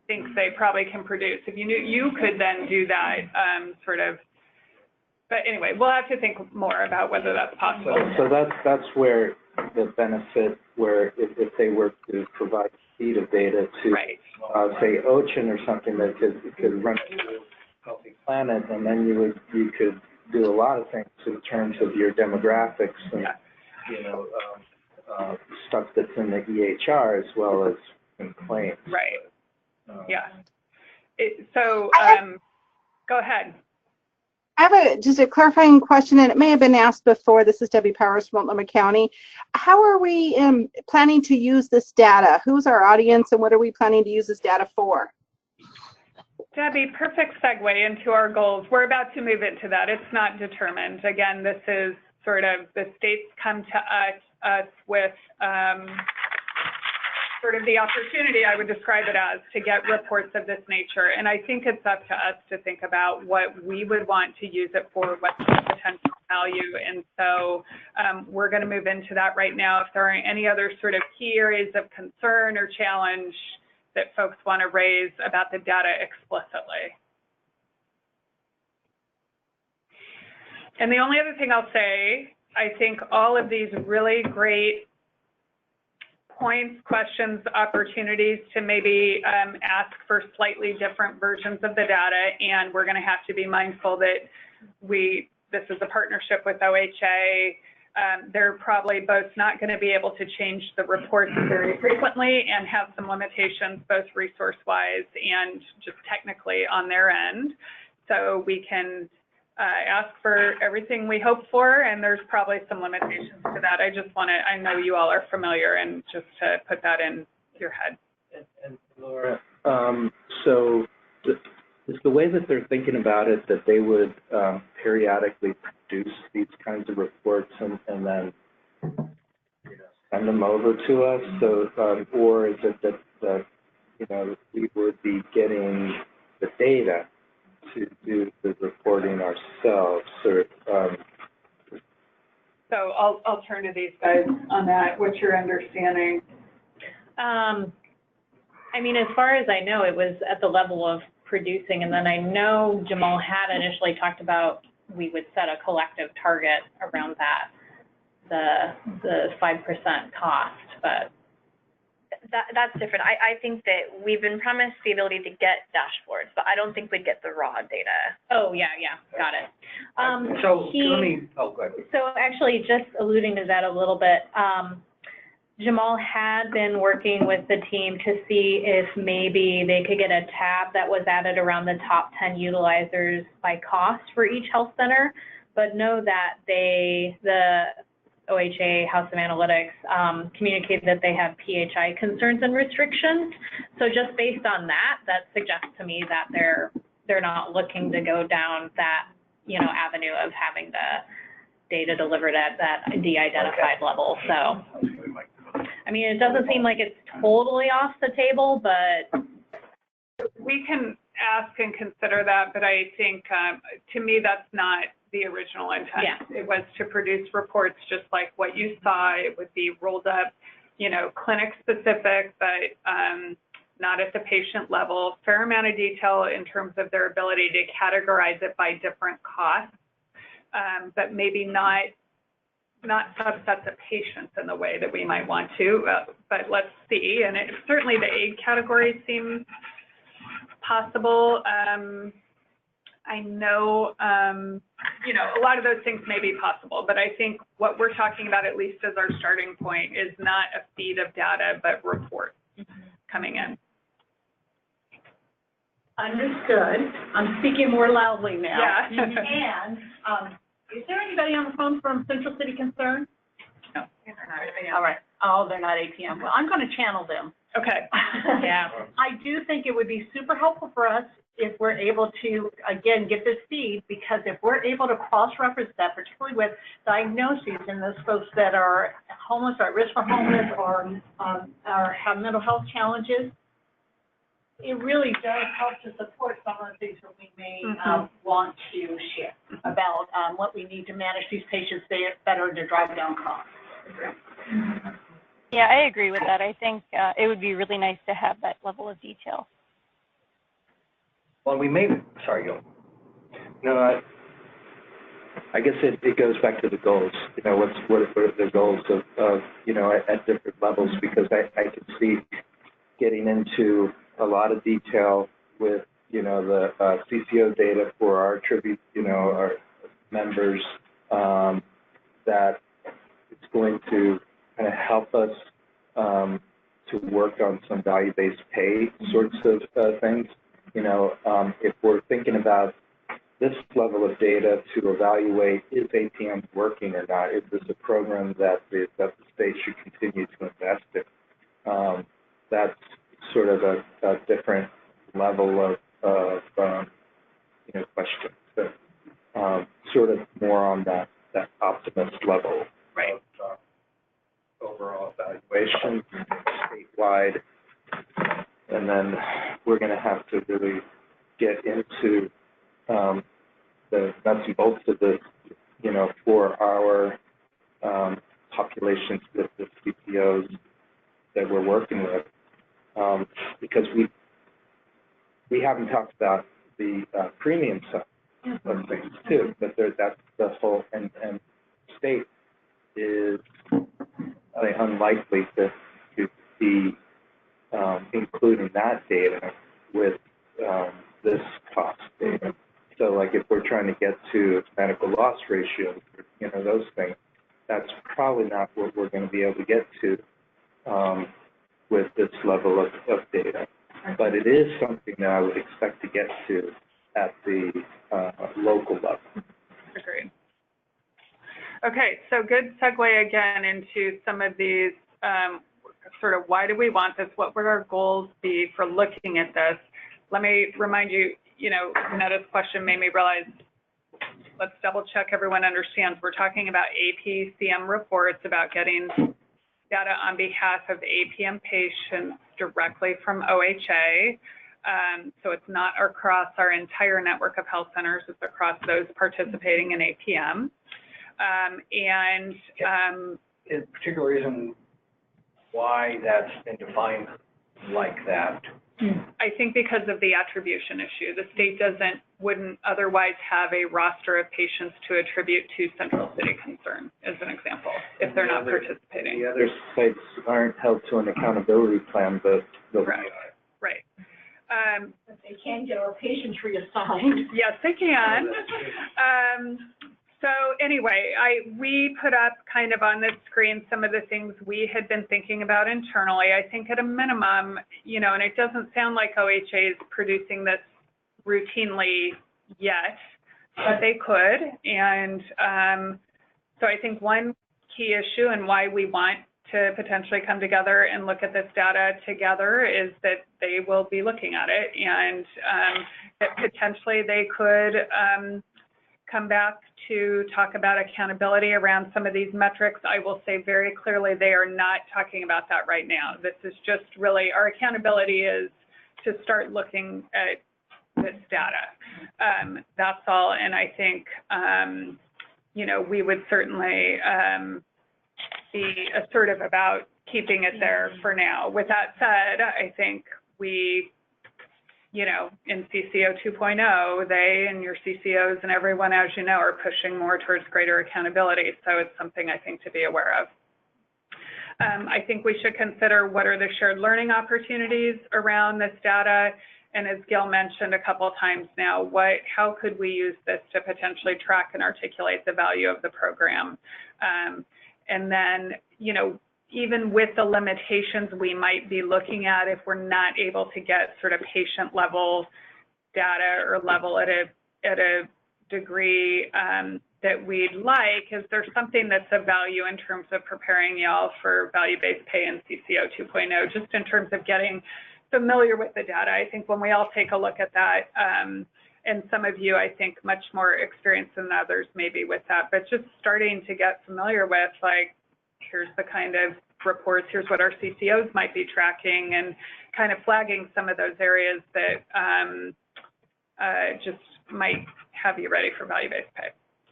think they probably can produce, if you knew, you could then do that sort of, but anyway, we'll have to think more about whether that's possible. So that's where the benefit, where if they were to provide feed of data to, say, Ocean or something that could run through Healthy Planet, and then you could do a lot of things in terms of your demographics and stuff that's in the EHR as well as in claims. Right. Yeah. So go ahead. I have just a clarifying question, and it may have been asked before. This is Debbie Powers from Multnomah County. How are we planning to use this data? Who's our audience, and what are we planning to use this data for? Debbie, perfect segue into our goals. We're about to move into that. It's not determined. Again, this is sort of the states come to us with sort of the opportunity, I would describe it as, to get reports of this nature. And I think it's up to us to think about what we would want to use it for, what's the potential value. And so we're going to move into that right now. If there are any other sort of key areas of concern or challenge that folks want to raise about the data explicitly. And the only other thing I'll say, I think all of these really great points, questions, opportunities to maybe ask for slightly different versions of the data, and we're going to have to be mindful that this is a partnership with OHA. They're probably both not going to be able to change the reports very frequently and have some limitations, both resource-wise and just technically on their end. So we can ask for everything we hope for, and there's probably some limitations to that. I just want to, I know you all are familiar, and just to put that in your head. And Laura, so is the way that they're thinking about it that they would periodically produce these kinds of reports and then send them over to us? So, or is it that we would be getting the data to do the reporting ourselves? Or, so I'll turn to these guys on that. What's your understanding? I mean, as far as I know, it was at the level of producing, and then I know Jamal had initially talked about we would set a collective target around that, the 5% cost, but that's different. I think that we've been promised the ability to get dashboards, but I don't think we'd get the raw data. Oh, yeah, got it. Go ahead. So actually, just alluding to that a little bit, Jamal had been working with the team to see if maybe they could get a tab that was added around the top 10 utilizers by cost for each health center, but know that the OHA, House of Analytics, communicated that they have PHI concerns and restrictions. So just based on that, that suggests to me that they're not looking to go down that avenue of having the data delivered at that de-identified level. So, I mean, it doesn't seem like it's totally off the table, but we can ask and consider that. But I think, to me, that's not the original intent. Yeah. It was to produce reports just like what you saw. It would be rolled up, clinic specific, but not at the patient level. Fair amount of detail in terms of their ability to categorize it by different costs, but maybe not subsets of patients in the way that we might want to. But let's see. And certainly the aid category seems possible. I know, a lot of those things may be possible, but I think what we're talking about, at least as our starting point, is not a feed of data, but reports coming in. Understood. I'm speaking more loudly now. Yeah. And is there anybody on the phone from Central City Concern? No. All right. Oh, they're not APM. Well, I'm going to channel them. Okay. Yeah. I do think it would be super helpful for us if we're able to, again, get this feed, because if we're able to cross-reference that, particularly with diagnoses in those folks that are homeless or at risk for homeless or have mental health challenges, it really does help to support some of the things that we may want to share about what we need to manage these patients better to drive down costs. Yeah, I agree with that. I think it would be really nice to have that level of detail. Well, we may, sorry, go. No, I guess it goes back to the goals. You know, what are the goals of you know, at different levels, because I can see getting into a lot of detail with, you know, the CCO data for our tribute, you know, our members, that it's going to kind of help us to work on some value-based pay sorts of things. You know, if we're thinking about this level of data to evaluate is APM working or not, is this a program that the state should continue to invest in? That's sort of a different level of you know, question. But sort of more on that optimist level. Right. Of overall evaluation statewide, and then we're going to have to really get into the nuts and bolts of this, you know, for our populations with the CPOs that we're working with, because we haven't talked about the premium side of things too, but that's the whole, and state is unlikely to be including that data with this cost data. So, like, if we're trying to get to medical loss ratios, you know, those things, that's probably not what we're going to be able to get to with this level of data. But it is something that I would expect to get to at the local level. Agreed. Okay, so good segue again into some of these sort of why do we want this? What would our goals be for looking at this? Let me remind you, you know, Netta's question made me realize, let's double check everyone understands. We're talking about APCM reports about getting data on behalf of APM patients directly from OHA. So it's not across our entire network of health centers, it's across those participating in APM. Is a particular reason why that's been defined like that? I think because of the attribution issue. The state wouldn't otherwise have a roster of patients to attribute to Central City Concern, as an example, if they're not participating. The other sites aren't held to an accountability plan, but right. Right. But they can get our patients reassigned. Yes, they can. So anyway, we put up kind of on this screen some of the things we had been thinking about internally. I think at a minimum, you know, and it doesn't sound like OHA is producing this routinely yet, but they could. And so I think one key issue and why we want to potentially come together and look at this data together is that they will be looking at it, and that potentially they could come back to talk about accountability around some of these metrics. I will say very clearly they are not talking about that right now. This is just really, our accountability is to start looking at this data. That's all, and I think, you know, we would certainly be assertive about keeping it there for now. With that said, I think we, you know, in CCO 2.0, they and your CCOs and everyone, as you know, are pushing more towards greater accountability. So it's something I think to be aware of. I think we should consider what are the shared learning opportunities around this data. And as Gil mentioned a couple of times now, how could we use this to potentially track and articulate the value of the program? And then, you know, even with the limitations we might be looking at, if we're not able to get sort of patient level data or level at a degree that we'd like. Is there something that's of value in terms of preparing y'all for value-based pay and CCO 2.0, just in terms of getting familiar with the data? I think when we all take a look at that, and some of you, I think, much more experienced than others maybe with that, but just starting to get familiar with, like, here's the kind of reports, here's what our CCOs might be tracking, and kind of flagging some of those areas that just might have you ready for value-based pay.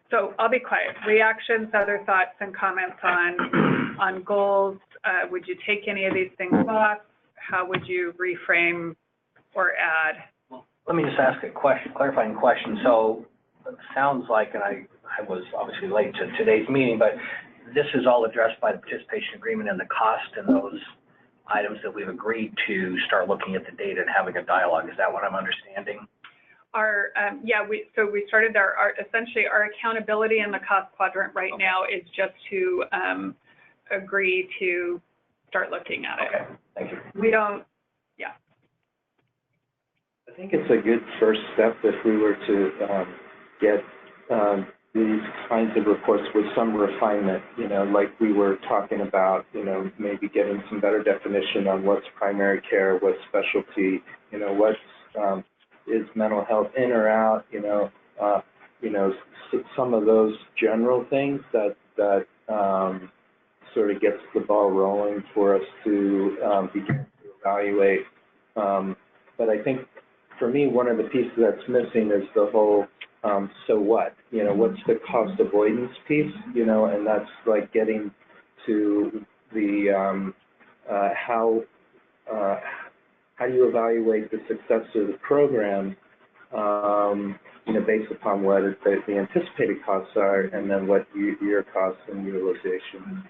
So I'll be quiet. Reactions, other thoughts and comments on goals. Would you take any of these things off? How would you reframe or add? Let me just ask a question, clarifying question. So it sounds like, and I was obviously late to today's meeting, but this is all addressed by the participation agreement and the cost and those items that we've agreed to start looking at the data and having a dialogue. Is that what I'm understanding? So we started essentially our accountability in the cost quadrant right now is just to agree to start looking at it. Okay, thank you. We don't, I think it's a good first step if we were to get these kinds of reports with some refinement, like we were talking about, maybe getting some better definition on what's primary care, what's specialty, what's is mental health in or out, some of those general things that sort of gets the ball rolling for us to begin to evaluate. But I think for me, one of the pieces that's missing is the whole so what? What's the cost avoidance piece? And that's like getting to the how do you evaluate the success of the program, based upon what the anticipated costs are, and then what your costs and utilization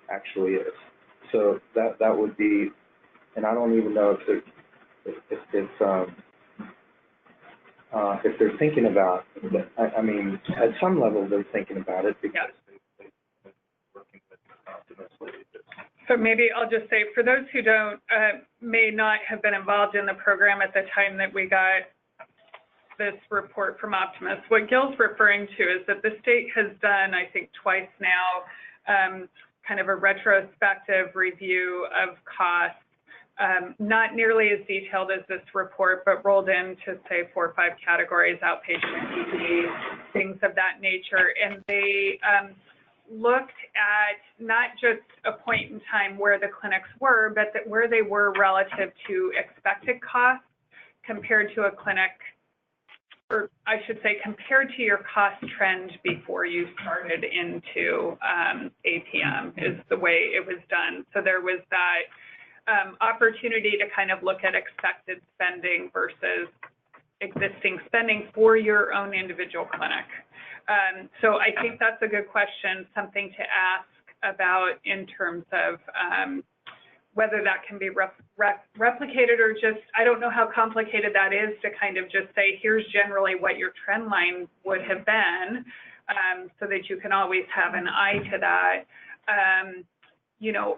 actually is. So that would be, and I don't even know if they're thinking about it. I mean, at some level they're thinking about it because they've been working with optimists. So maybe I'll just say, for those who may not have been involved in the program at the time that we got this report from Optimus, what Gil's referring to is that the state has done, I think, twice now, kind of a retrospective review of costs, not nearly as detailed as this report, but rolled into, say, 4 or 5 categories: outpatient, ED, things of that nature. And they looked at not just a point in time where the clinics were, but that where they were relative to expected costs compared to a clinic, or I should say compared to your cost trend before you started into APM is the way it was done. So there was that opportunity to kind of look at expected spending versus existing spending for your own individual clinic. So I think that's a good question, something to ask about in terms of whether that can be replicated, or just, I don't know how complicated that is to kind of just say, here's generally what your trend line would have been, so that you can always have an eye to that.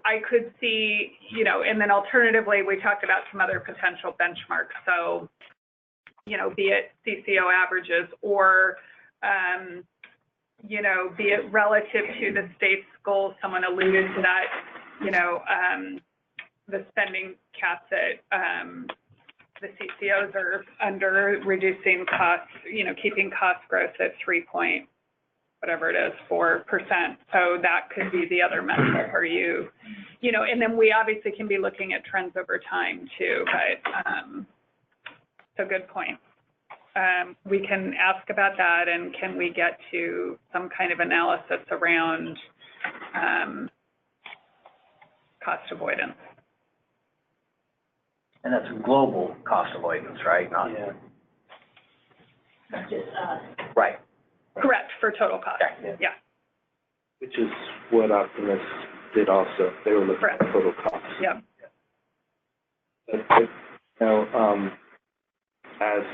I could see, and then alternatively, we talked about some other potential benchmarks. So, be it CCO averages or, be it relative to the state's goals. Someone alluded to that, the spending caps that the CCOs are under, reducing costs, keeping cost growth at 3.4%. So that could be the other metric. Are you, and then we obviously can be looking at trends over time too, but so good point. We can ask about that, and can we get to some kind of analysis around cost avoidance? And that's global cost avoidance, right? Not just us. Right. Correct, for total cost. Yeah. Which is what Optimus did also. They were looking at total cost. Yep. But, as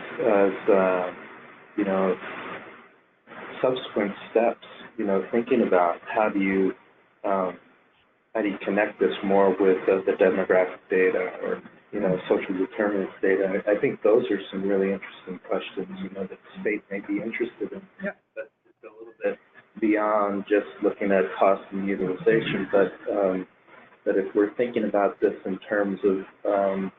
subsequent steps, thinking about how do you connect this more with the demographic data, or social determinants data. I think those are some really interesting questions, that the state may be interested in. Yep. But it's a little bit beyond just looking at cost and utilization, but if we're thinking about this in terms of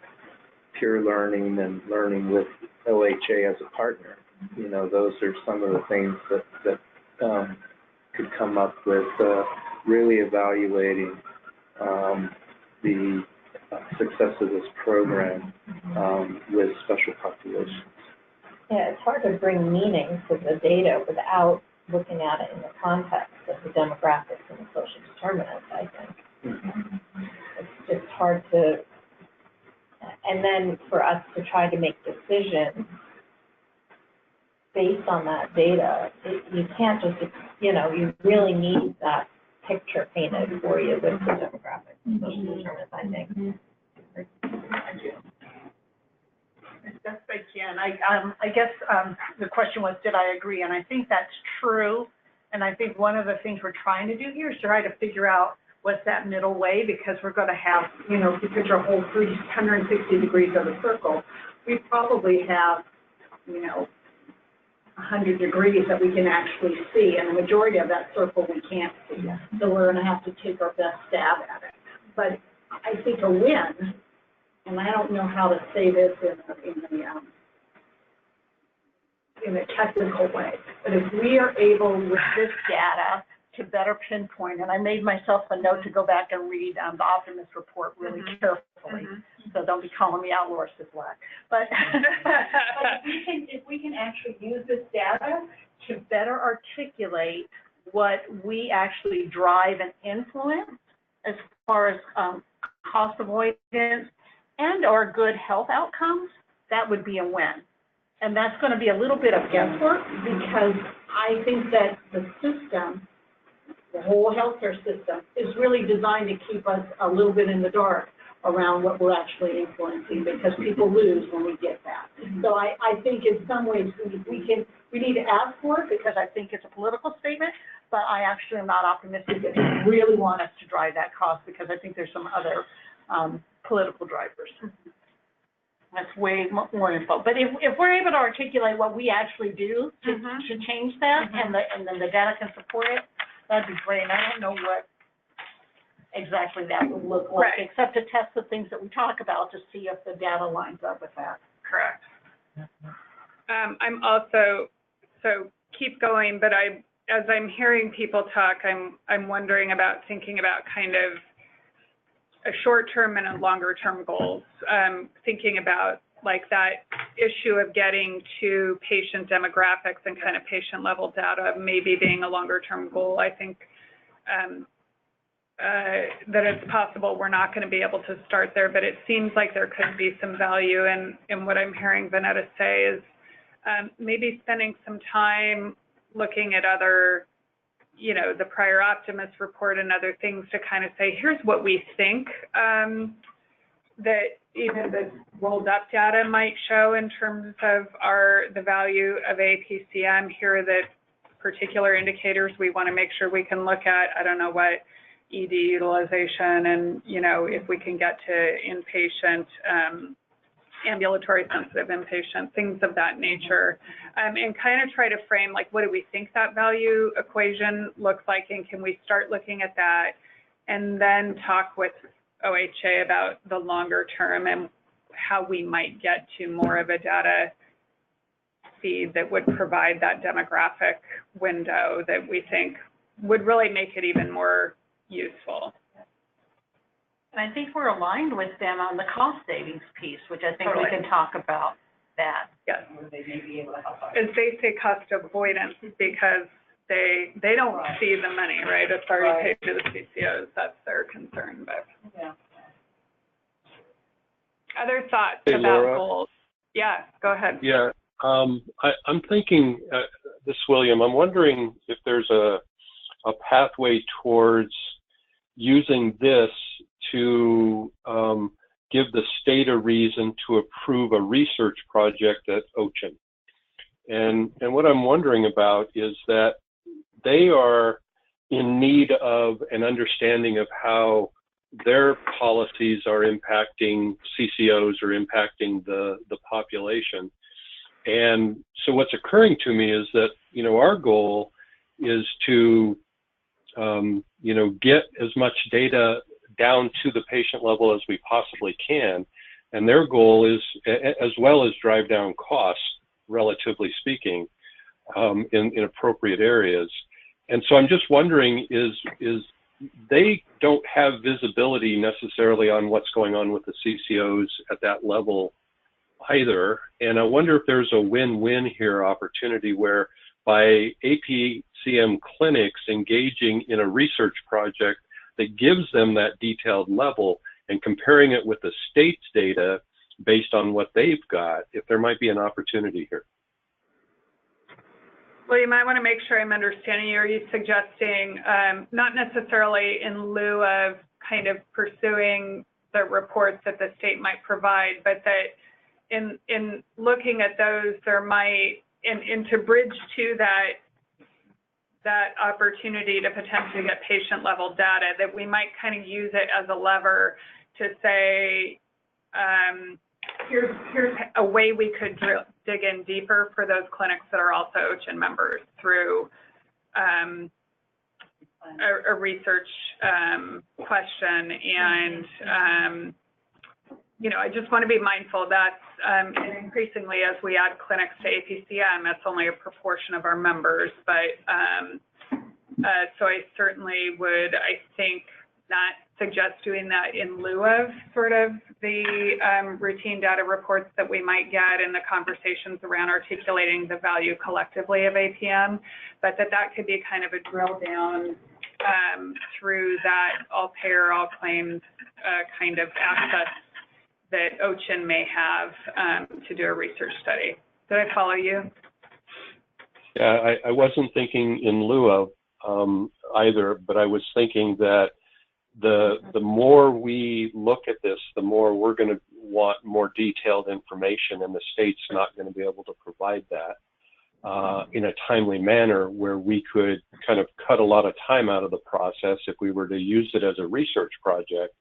peer learning and learning with OHA as a partner, those are some of the things that could come up with really evaluating the success of this program with special populations. Yeah, it's hard to bring meaning to the data without looking at it in the context of the demographics and the social determinants, I think. Mm-hmm. It's just hard to, and then for us to try to make decisions based on that data, you can't just, you really need that picture painted for you with the demographics and social determinants, I think. As best I can. I guess the question was, did I agree? And I think that's true. And I think one of the things we're trying to do here is try to figure out what's that middle way, because we're going to have, if you picture a whole 360 degrees of a circle, we probably have, 100 degrees that we can actually see, and the majority of that circle we can't see. So we're going to have to take our best stab at it. But I think a win, and I don't know how to say this in a technical way, but if we are able with this data to better pinpoint, and I made myself a note to go back and read the Optimist report really carefully, so don't be calling me out, Laura Black. But if we can actually use this data to better articulate what we actually drive and influence as far as cost avoidance and or good health outcomes, that would be a win. And that's going to be a little bit of guesswork, because I think that the system, the whole healthcare system, is really designed to keep us a little bit in the dark around what we're actually influencing, because people lose when we get that. So I think in some ways we need to ask for it, because I think it's a political statement, but I actually am not optimistic that they really want us to drive that cost, because I think there's some other political drivers. That's way more info. But if we're able to articulate what we actually do to change that, and then the data can support it, that'd be great. And I don't know what exactly that would look like, except to test the things that we talk about to see if the data lines up with that. Correct. I'm also, so keep going, but as I'm hearing people talk, I'm wondering about thinking about kind of a short-term and a longer-term goals, thinking about like that issue of getting to patient demographics and kind of patient-level data maybe being a longer-term goal. I think that it's possible we're not going to be able to start there, but it seems like there could be some value in what I'm hearing Vanetta say is maybe spending some time looking at other, the prior Optimist report and other things to kind of say, here's what we think that even the rolled up data might show in terms of the value of APCM. Here are the particular indicators we want to make sure we can look at. I don't know what ED utilization and, if we can get to inpatient, ambulatory sensitive inpatient, things of that nature, and kind of try to frame like, what do we think that value equation looks like, and can we start looking at that, and then talk with OHA about the longer term and how we might get to more of a data feed that would provide that demographic window that we think would really make it even more useful. And I think we're aligned with them on the cost savings piece, which I think we can talk about that. Yes. They may be able to help us. As they say, cost avoidance, because they don't see the money, right? It's already paid to the CCOs. That's their concern. But other thoughts hey, about Laura? goals? Yeah, go ahead. Yeah, I'm thinking, this William, I'm wondering if there's a pathway towards using this to give the state a reason to approve a research project at OCHN. And what I'm wondering about is that they are in need of an understanding of how their policies are impacting CCOs or impacting the population. And so what's occurring to me is that, our goal is to, get as much data down to the patient level as we possibly can. And their goal is, as well as drive down costs, relatively speaking, in appropriate areas. And so I'm just wondering, is they don't have visibility necessarily on what's going on with the CCOs at that level either. And I wonder if there's a win-win here opportunity where by APCM clinics engaging in a research project that gives them that detailed level and comparing it with the state's data based on what they've got, if there might be an opportunity here. Well, you might want to make sure I'm understanding you. Are you suggesting not necessarily in lieu of kind of pursuing the reports that the state might provide, but that in looking at those, there might, and to bridge to that opportunity to potentially get patient level data, that we might kind of use it as a lever to say, here's a way we could dig in deeper for those clinics that are also OCHIN members through a research question. And, I just want to be mindful that increasingly as we add clinics to APCM, it's only a proportion of our members. But so I certainly would, I think, not suggest doing that in lieu of sort of the routine data reports that we might get in the conversations around articulating the value collectively of APM, but that could be kind of a drill down through that all payer, all claims kind of access that OCHIN may have to do a research study. Did I follow you? Yeah, I wasn't thinking in lieu of either, but I was thinking that the more we look at this, the more we're going to want more detailed information, and the state's not going to be able to provide that in a timely manner, where we could kind of cut a lot of time out of the process if we were to use it as a research project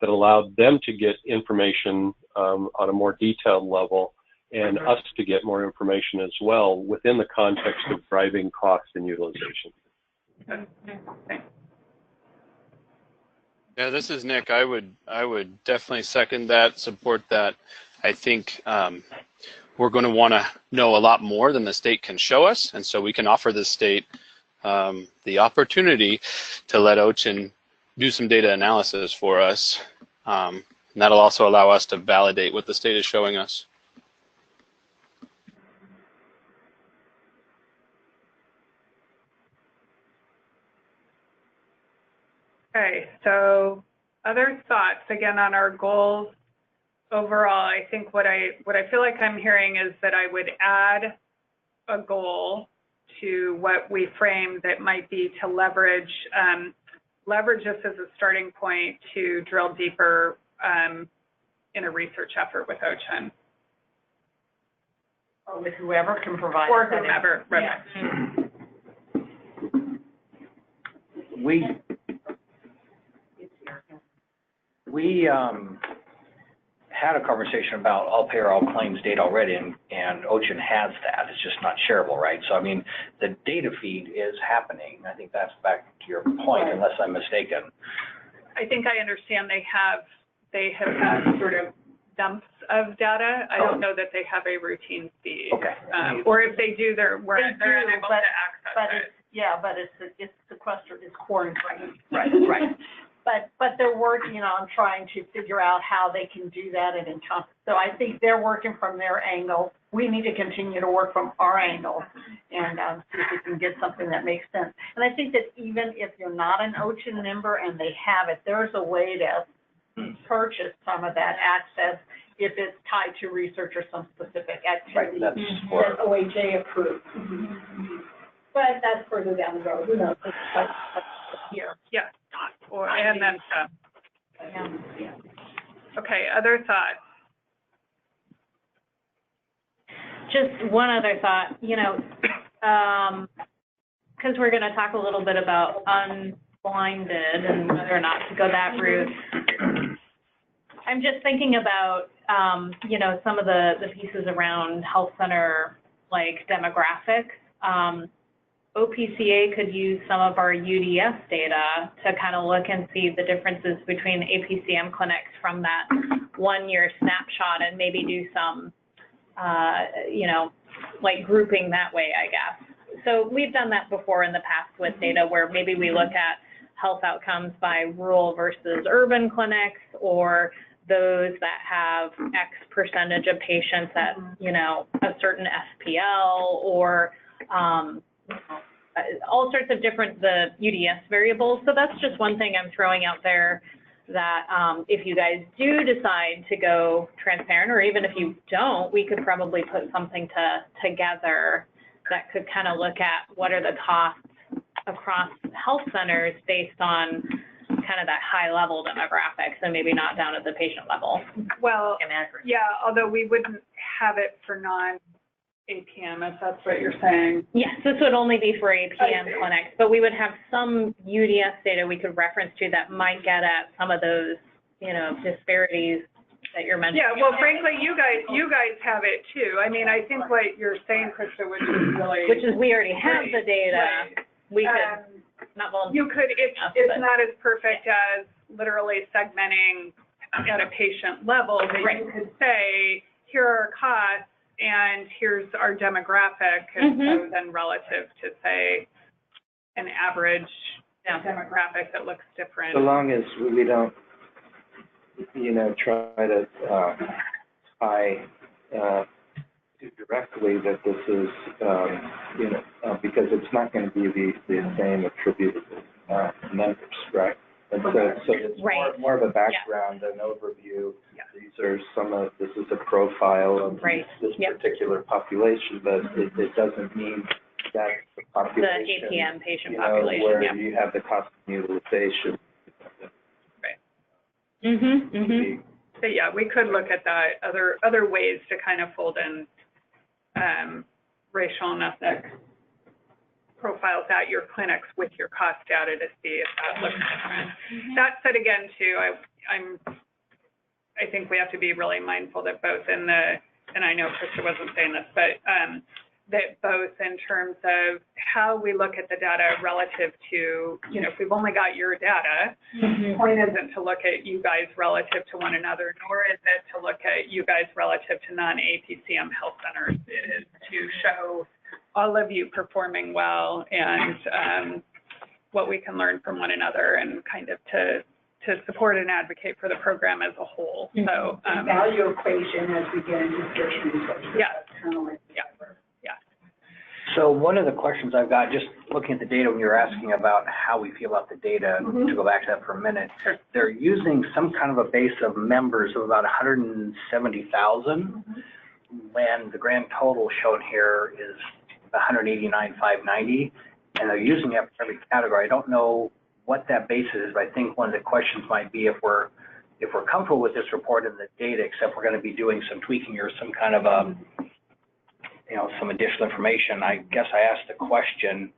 that allowed them to get information on a more detailed level, and us to get more information as well within the context of driving cost and utilization. Yeah, this is Nick. I would definitely second that, support that. I think we're going to want to know a lot more than the state can show us, and so we can offer the state the opportunity to let OCHIN do some data analysis for us. And that'll also allow us to validate what the state is showing us. Okay, so other thoughts again on our goals overall. I think what I feel like I'm hearing is that I would add a goal to what we framed that might be to leverage this as a starting point to drill deeper in a research effort with OCHIN. Or with whoever can provide. Or whomever, right. Yeah. We had a conversation about all payer, all claims data already, and OCHIN has that. It's just not shareable, right? So, I mean, the data feed is happening. I think that's back to your point, unless I'm mistaken. I think I understand they have had sort of dumps of data. I don't know that they have a routine feed. Okay. Or if they do, they're unable to access it. But it's sequestered, it's quarantined. Right. But they're working on trying to figure out how they can do that and encompass. So I think they're working from their angle. We need to continue to work from our angle and see if we can get something that makes sense. And I think that even if you're not an OCHIN member and they have it, there's a way to purchase some of that access if it's tied to research or some specific activity that's OHA approved. But that's further down the road. Who knows? That's here. Yeah. And then some. Okay, other thoughts? Just one other thought, because we're going to talk a little bit about blinded and whether or not to go that route. I'm just thinking about, you know, some of the pieces around health center, like demographics. OPCA could use some of our UDS data to kind of look and see the differences between APCM clinics from that 1 year snapshot and maybe do some, you know, like grouping that way, I guess. So we've done that before in the past with data where maybe we look at health outcomes by rural versus urban clinics, or those that have X percentage of patients at, you know, a certain SPL, or all sorts of different, the UDS variables. So that's just one thing I'm throwing out there, that if you guys do decide to go transparent, or even if you don't, we could probably put something together that could kind of look at what are the costs across health centers based on kind of that high level demographics, and maybe not down at the patient level. Well, yeah, although we wouldn't have it for non-APM, if that's what you're saying. Yes, this would only be for APM clinics, but we would have some UDS data we could reference to that might get at some of those, you know, disparities that you're mentioning. Yeah, well, frankly, you guys have it too. I mean, I think what you're saying, Krista, which is really... Which is we already have the data. Right. We could... You could, it's not as perfect as literally segmenting at a patient level, but right. You could say, here are our costs and here's our demographic, and so then relative to, say, an average demographic that looks different. So long as we don't, you know, try to tie directly that this is, you know, because it's not going to be the same attributable numbers, right? And so it's right. more of a background, an overview. These are this is a profile of this particular population, but it doesn't mean that's the population. The APM patient population, where you have the cost of utilization. Right. So yeah, we could look at that, other ways to kind of fold in racial and ethnic profiles at your clinics with your cost data to see if that looks different. That said, again, too, I think we have to be really mindful that both and I know Krista wasn't saying this, but that both in terms of how we look at the data relative to, you know, if we've only got your data, the point isn't to look at you guys relative to one another, nor is it to look at you guys relative to non-APCM health centers. It is to show all of you performing well and what we can learn from one another, and kind of to support and advocate for the program as a whole. So value equation as we get into discussions. So one of the questions I've got, just looking at the data when you're asking about how we feel about the data, to go back to that for a minute, they're using some kind of a base of members of about 170,000, when the grand total shown here is 189,590, and they're using that for every category. I don't know what that base is, but I think one of the questions might be if we're comfortable with this report and the data, except we're going to be doing some tweaking or some kind of you know, some additional information. I guess I asked the question,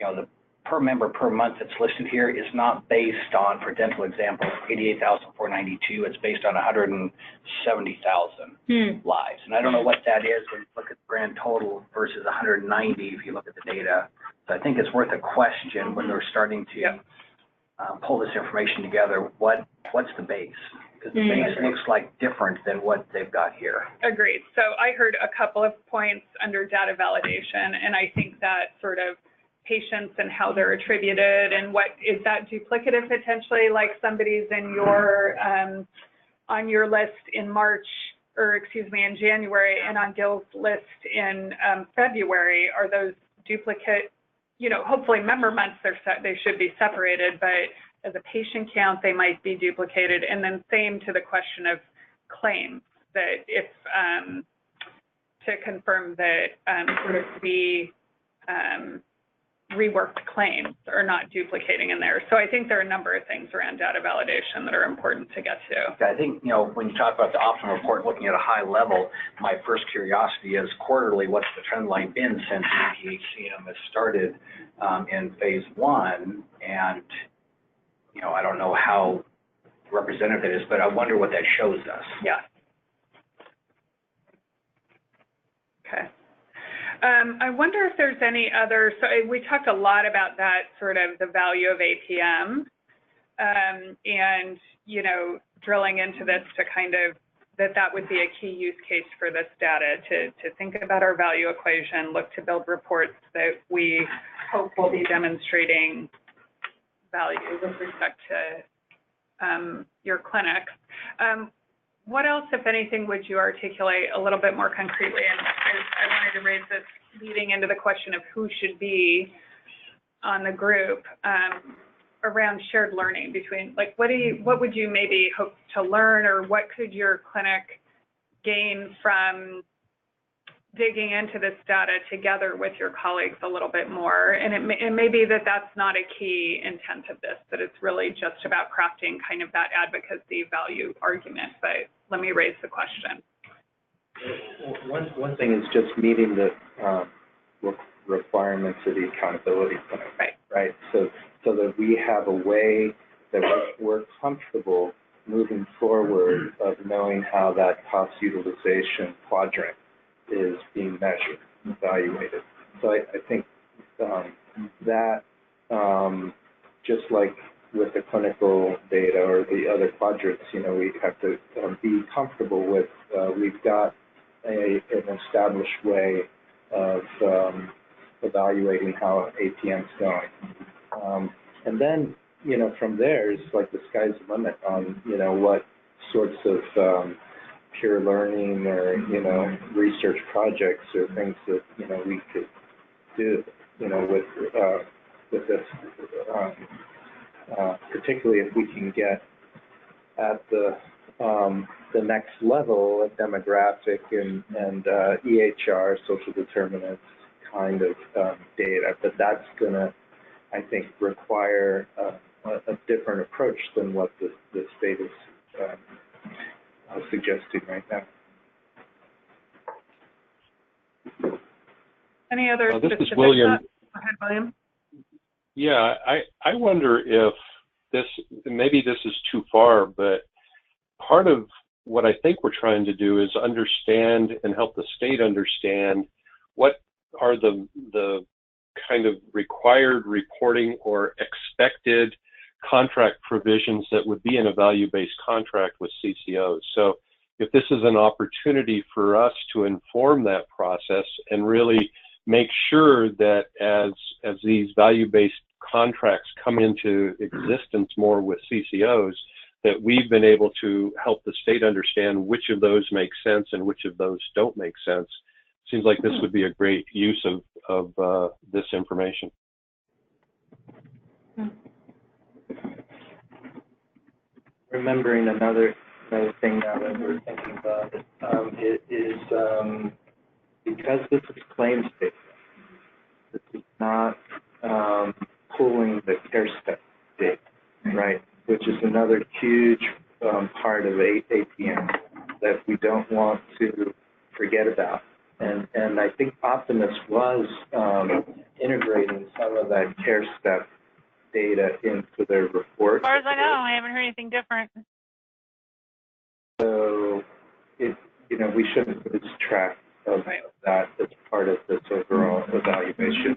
you know, the per member per month that's listed here is not based on, for dental example, 88,492. It's based on 170,000 lives. And I don't know what that is when you look at the grand total versus 190 if you look at the data. So I think it's worth a question when they're starting to pull this information together. What's the base? Because the base looks like different than what they've got here. Agreed. So I heard a couple of points under data validation, and I think that sort of patients and how they're attributed, and what is that duplicative potentially, like somebody's in your on your list in March, or excuse me, in January, and on Gil's list in February. Are those duplicate? You know, hopefully member months they should be separated, but as a patient count, they might be duplicated. And then same to the question of claims, that if, to confirm that sort of reworked claims are not duplicating in there. So I think there are a number of things around data validation that are important to get to. I think, you know, when you talk about the optimal report, looking at a high level, my first curiosity is quarterly, what's the trend line been since APCM has started in phase 1? And you know, I don't know how representative it is, but I wonder what that shows us. Yeah. Okay. I wonder if there's any other, so we talked a lot about that sort of the value of APM and, you know, drilling into this to kind of, that would be a key use case for this data to think about our value equation, look to build reports that we hope will be demonstrating value with respect to your clinics. What else, if anything, would you articulate a little bit more concretely? And I wanted to raise this leading into the question of who should be on the group around shared learning between, like, what would you maybe hope to learn, or what could your clinic gain from digging into this data together with your colleagues a little bit more? And it may be that that's not a key intent of this, that it's really just about crafting kind of that advocacy value argument, but let me raise the question. One thing is just meeting the requirements of the accountability plan, right? So that we have a way that we're comfortable moving forward of knowing how that cost utilization quadrant is being measured, evaluated. So I think that just like with the clinical data or the other quadrants, you know, we have to be comfortable with, we've got an established way of evaluating how APM's going. And then, you know, from there, it's like the sky's the limit on, you know, what sorts of pure learning or, you know, research projects or things that, you know, we could do, you know, with this, particularly if we can get at the next level of demographic and EHR, social determinants kind of data, but that's going to, I think, require a different approach than what the state is suggesting right now. Any other this is William. Go ahead, William. Yeah, I wonder if this, maybe this is too far, but part of what I think we're trying to do is understand and help the state understand what are the kind of required reporting or expected contract provisions that would be in a value-based contract with CCOs. So if this is an opportunity for us to inform that process and really make sure that as these value-based contracts come into existence more with CCOs, that we've been able to help the state understand which of those make sense and which of those don't make sense. Seems like this would be a great use of this information. Remembering another thing now that we're thinking about it is because this is claims data, this is not pulling the care step data, right? Which is another huge part of APM that we don't want to forget about. And I think Optimus was integrating some of that care step data into their report. As far as I know, I haven't heard anything different. So, you know, we shouldn't lose track of that as part of this overall evaluation.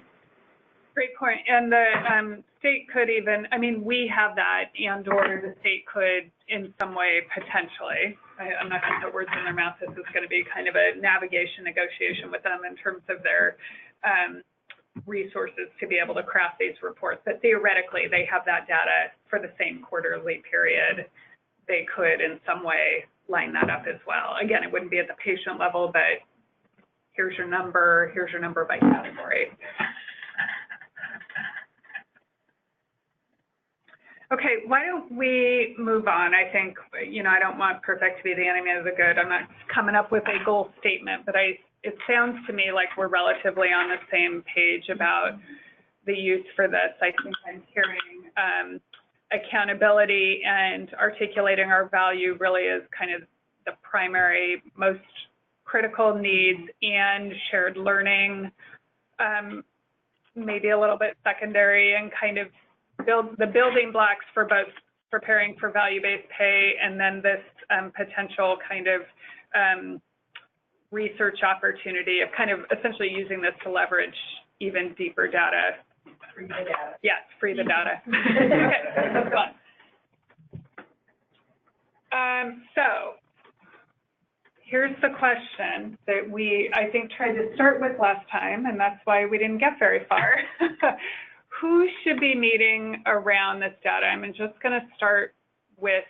Great point. And the state could even, I mean, we have that, and or the state could in some way potentially, I'm not going to put words in their mouth, this is going to be kind of a navigation negotiation with them in terms of their resources to be able to craft these reports. But theoretically, they have that data for the same quarterly period. They could in some way line that up as well. Again, it wouldn't be at the patient level, but here's your number by category. Okay, why don't we move on? I think, you know, I don't want perfect to be the enemy of the good. I'm not coming up with a goal statement, but it sounds to me like we're relatively on the same page about the use for this. I think I'm hearing accountability and articulating our value really is kind of the primary, most critical needs, and shared learning, maybe a little bit secondary, and kind of the building blocks for both preparing for value-based pay and then this potential kind of research opportunity of kind of essentially using this to leverage even deeper data. Free the data. Yes, free the data. Okay, that's fun. So here's the question that I think, tried to start with last time, and that's why we didn't get very far. Who should be meeting around this data? I'm just going to start with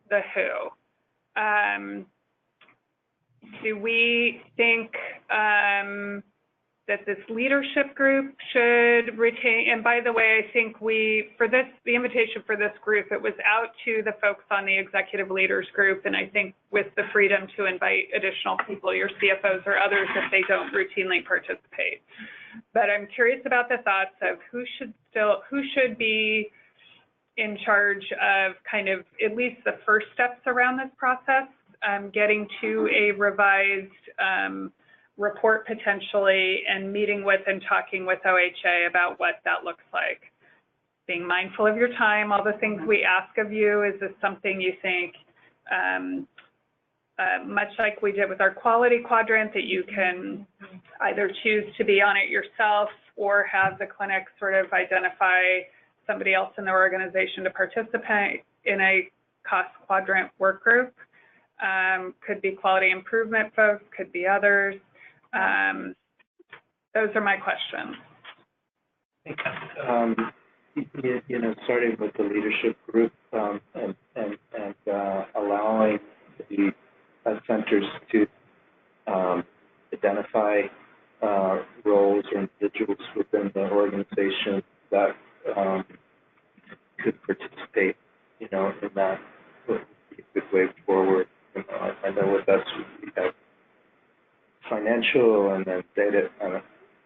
the who. Do we think that this leadership group should retain, and by the way, I think the invitation for this group, it was out to the folks on the executive leaders group, and I think with the freedom to invite additional people, your CFOs or others, if they don't routinely participate. But I'm curious about the thoughts of who should be in charge of kind of at least the first steps around this process, getting to a revised report potentially, and meeting with and talking with OHA about what that looks like. Being mindful of your time, all the things we ask of you, is this something you think, much like we did with our quality quadrant, that you can either choose to be on it yourself or have the clinic sort of identify somebody else in their organization to participate in a cost quadrant work group. Could be quality improvement folks, could be others. Those are my questions. Starting with the leadership group and allowing the centers to identify roles or individuals within the organization that could participate, in that would be a good way forward. I know with us, we have financial and then data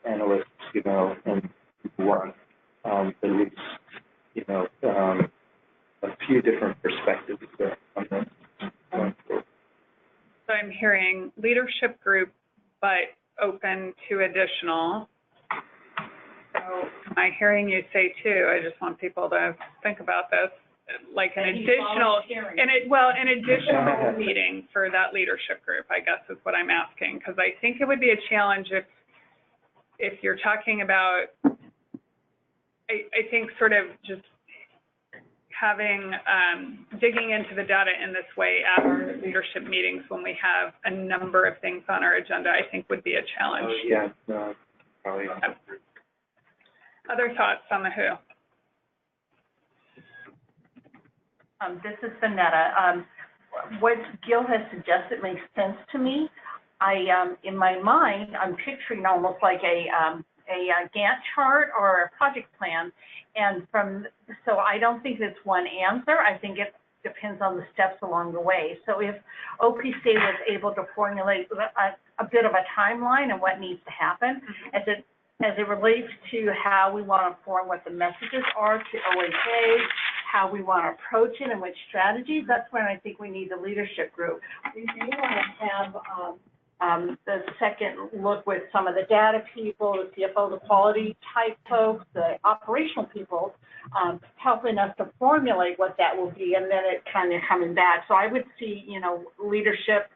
analysts, and one, at least, a few different perspectives there on this going forward. So I'm hearing leadership group, but open to additional. So am I hearing you say too, I just want people to think about this, like an additional meeting for that leadership group, I guess is what I'm asking, because I think it would be a challenge if you're talking about, I think sort of just having, digging into the data in this way at our leadership meetings when we have a number of things on our agenda, I think would be a challenge. Oh, yeah, no, probably. Other thoughts on the who? This is Vanetta. What Gil has suggested makes sense to me. In my mind, I'm picturing almost like a Gantt chart or a project plan, and so I don't think it's one answer. I think it depends on the steps along the way. So if OPC was able to formulate a bit of a timeline and what needs to happen, as it relates to how we want to form what the messages are to OHA, how we want to approach it and which strategies, that's when I think we need the leadership group. We may want to have the second look with some of the data people, the CFO, the quality type folks, the operational people, helping us to formulate what that will be, and then it kind of coming back. So I would see, leadership,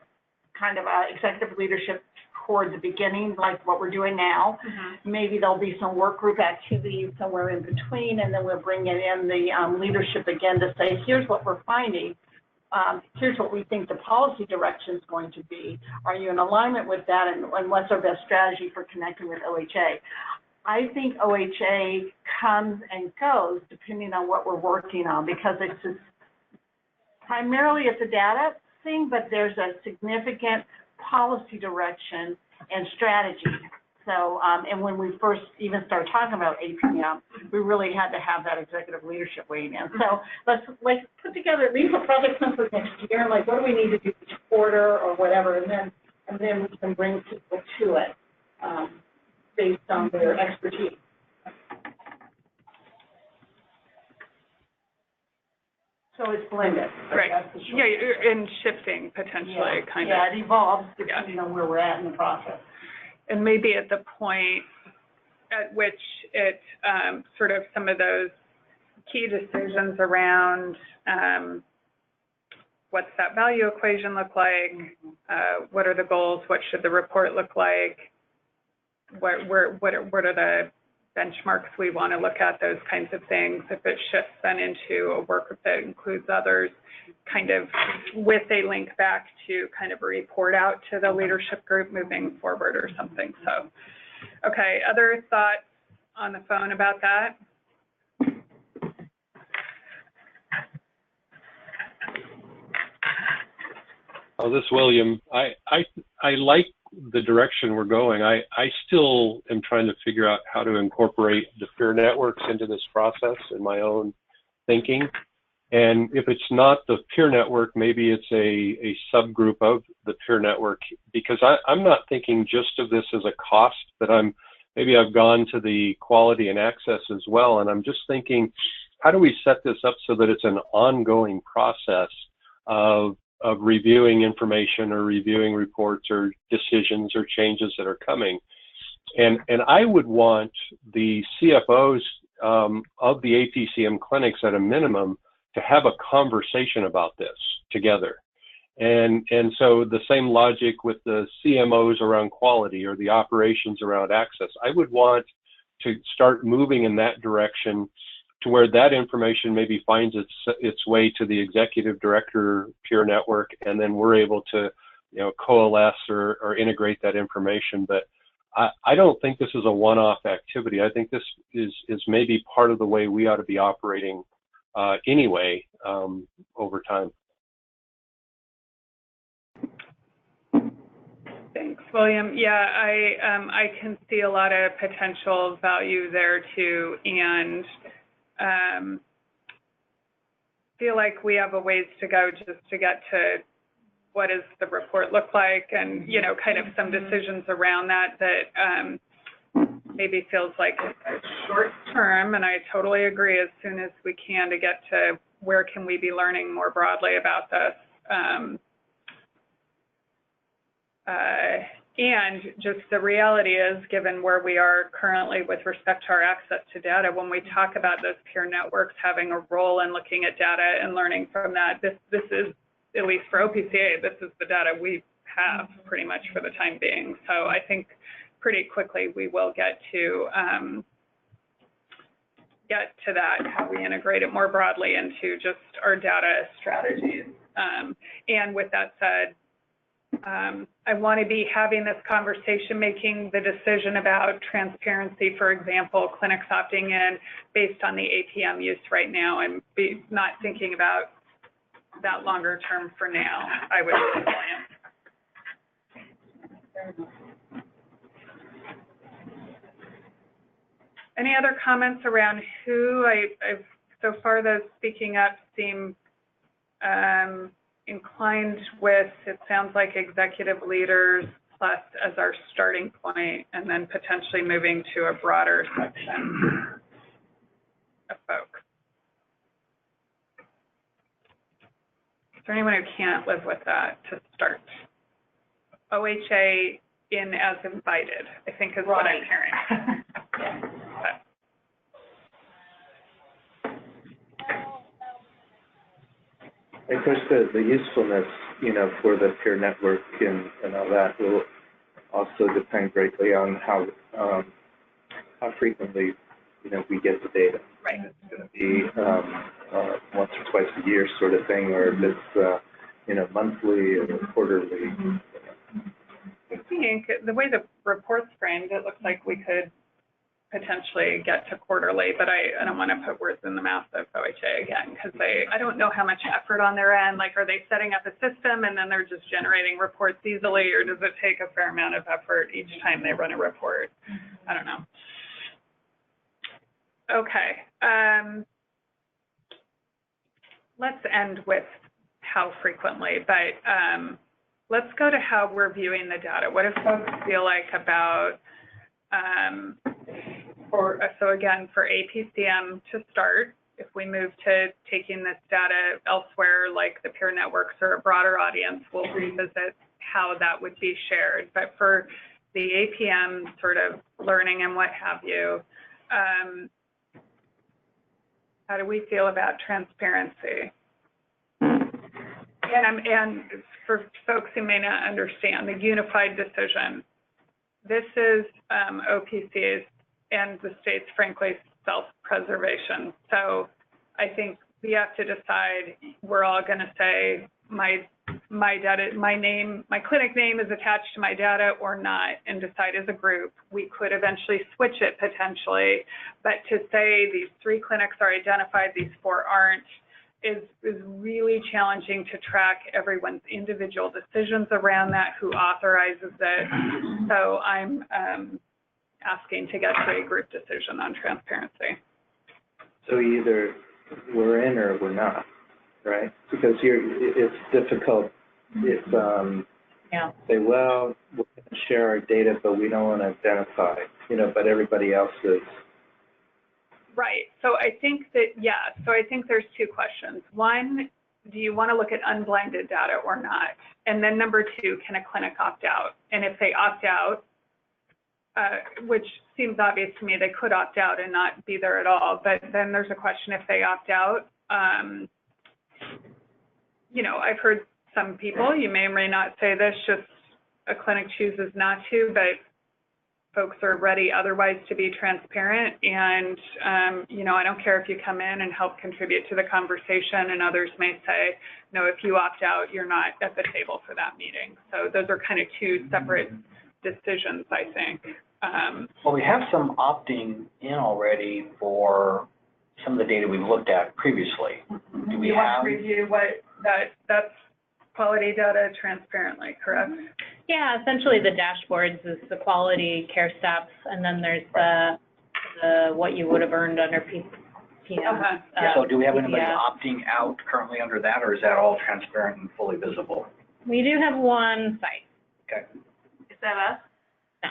kind of executive leadership toward the beginning, like what we're doing now. Maybe there'll be some work group activities somewhere in between, and then we'll bring in the leadership again to say, here's what we're finding. Here's what we think the policy direction is going to be. Are you in alignment with that, and what's our best strategy for connecting with OHA? I think OHA comes and goes depending on what we're working on, because primarily it's a data thing, but there's a significant policy direction and strategy. So, and when we first even started talking about APCM, we really had to have that executive leadership weighing in. So let's put together at least a project plan for next year, like what do we need to do each quarter or whatever, and then we can bring people to it based on their expertise. So it's blended. Right. Yeah, and shifting potentially, kind of. Yeah, it evolves depending on where we're at in the process. And maybe at the point at which it sort of some of those key decisions around what's that value equation look like, what are the goals, what should the report look like, what are the benchmarks we want to look at, those kinds of things. If it shifts then into a work that includes others, kind of with a link back to kind of a report out to the leadership group moving forward or something. So, okay, other thoughts on the phone about that? Oh, this is William. I like the direction we're going. I still am trying to figure out how to incorporate the peer networks into this process in my own thinking. And if it's not the peer network, maybe it's a subgroup of the peer network, because I'm not thinking just of this as a cost, but maybe I've gone to the quality and access as well. And I'm just thinking, how do we set this up so that it's an ongoing process of reviewing information or reviewing reports or decisions or changes that are coming. And I would want the CFOs of the APCM clinics at a minimum to have a conversation about this together. And so the same logic with the CMOs around quality or the operations around access. I would want to start moving in that direction to where that information maybe finds its way to the executive director peer network, and then we're able to, coalesce or integrate that information. But I don't think this is a one-off activity. I think this is maybe part of the way we ought to be operating anyway over time. Thanks, William. Yeah, I can see a lot of potential value there too, and feel like we have a ways to go just to get to what does the report look like, and kind of some decisions around that maybe feels like it's short term, and I totally agree, as soon as we can, to get to where can we be learning more broadly about this. And just the reality is, given where we are currently with respect to our access to data, when we talk about those peer networks having a role in looking at data and learning from that, this is, at least for OPCA, this is the data we have pretty much for the time being. So I think pretty quickly we will get to that, how we integrate it more broadly into just our data strategies. And with that said, I want to be having this conversation, making the decision about transparency, for example, clinics opting in based on the APM use right now, and not thinking about that longer term for now, I would say. Any other comments around who? I've so far those speaking up seem inclined with, it sounds like executive leaders plus as our starting point, and then potentially moving to a broader section of folks. Is there anyone who can't live with that to start? OHA in as invited, I think is what I'm hearing. Of course, the usefulness, for the peer network and all that will also depend greatly on how frequently, we get the data. Right. It's going to be once or twice a year sort of thing, or if it's monthly or quarterly. I think the way the report's framed, it looks like we could potentially get to quarterly, but I don't want to put words in the mouth of OHA again, because I don't know how much effort on their end, like, are they setting up a system and then they're just generating reports easily, or does it take a fair amount of effort each time they run a report? I don't know. Okay. Let's end with how frequently, but let's go to how we're viewing the data. What do folks feel like about so again, for APCM to start, if we move to taking this data elsewhere, like the peer networks or a broader audience, we'll revisit how that would be shared. But for the APM sort of learning and what have you, how do we feel about transparency? And for folks who may not understand, the unified decision, this is OPC's and the state's, frankly, self-preservation. So I think we have to decide, we're all going to say my data, my clinic name is attached to my data or not, and decide as a group. We could eventually switch it potentially, but to say these 3 clinics are identified, these 4 aren't, is really challenging to track everyone's individual decisions around that, who authorizes it. So I'm asking to get to a group decision on transparency. So either we're in or we're not, right? Because it's difficult if say, well, we're going to share our data, but we don't want to identify, but everybody else is. Right. So I think that, so I think there's 2 questions. One, do you want to look at unblinded data or not? And then number 2, can a clinic opt out? And if they opt out, which seems obvious to me, they could opt out and not be there at all. But then there's a question, if they opt out, I've heard some people, you may or may not say this, just a clinic chooses not to, but folks are ready otherwise to be transparent. And, I don't care if you come in and help contribute to the conversation, and others may say, no, if you opt out, you're not at the table for that meeting. So those are kind of 2 separate decisions, I think. Well, we have some opting in already for some of the data we've looked at previously. Do we want to review what that's quality data transparently, correct? Yeah, essentially the dashboards is the quality care steps, and then there's the what you would have earned under PCM. So do we have anybody opting out currently under that, or is that all transparent and fully visible? We do have 1 site. Okay. Is that us? No.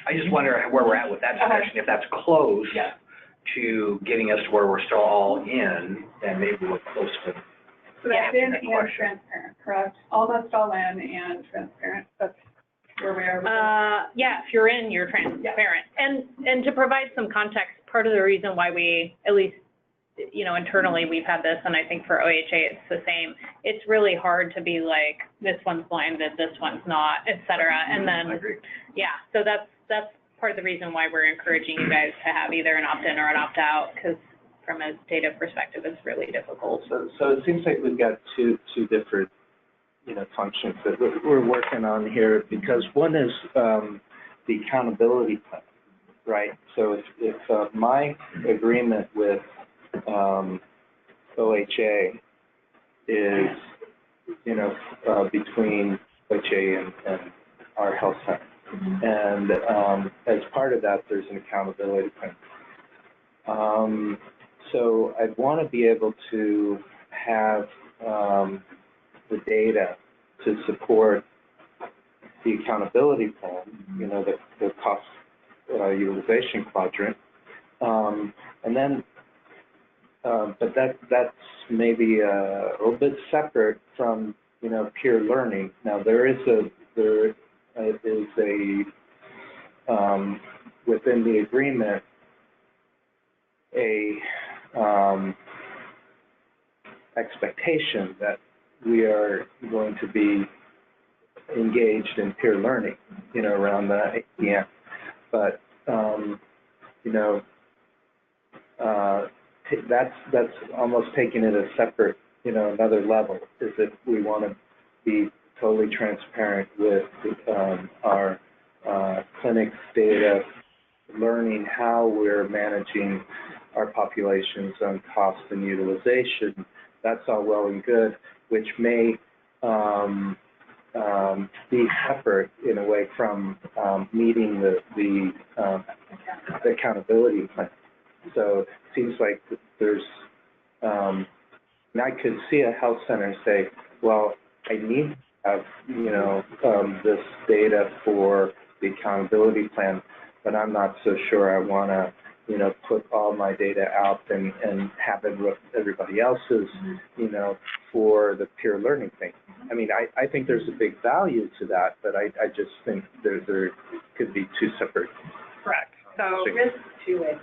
I just wonder where we're at with that discussion. If that's close to getting us to where we're still all in, then maybe we're close to. So that's in and transparent, correct? Almost all in and transparent. That's where we are. Yeah, if you're in, you're transparent. And to provide some context, part of the reason why we, at least, internally we've had this, and I think for OHA it's the same. It's really hard to be like, this one's blinded, this one's not, et cetera. And then, so that's part of the reason why we're encouraging you guys to have either an opt-in or an opt-out, because from a data perspective, it's really difficult. So it seems like we've got two different, functions that we're working on here, because one is the accountability plan, right? So if my agreement with OHA is, between OHA and our health center, and as part of that, there's an accountability plan. So I'd want to be able to have the data to support the accountability plan, the cost utilization quadrant, and then, but that's maybe a little bit separate from, peer learning. Now there is a within the agreement a expectation that we are going to be engaged in peer learning, around the APCM. But, that's almost taking it a separate, another level, is if we want to be totally transparent with our clinics data, learning how we're managing our populations on cost and utilization. That's all well and good, which may be separate in a way from meeting the accountability plan. So it seems like there's, and I could see a health center say, well, I need to have, this data for the accountability plan, but I'm not so sure I want to, put all my data out and have it with everybody else's, for the peer learning thing. I mean, I think there's a big value to that, but I just think there could be 2 separate. Correct. So, risk to it.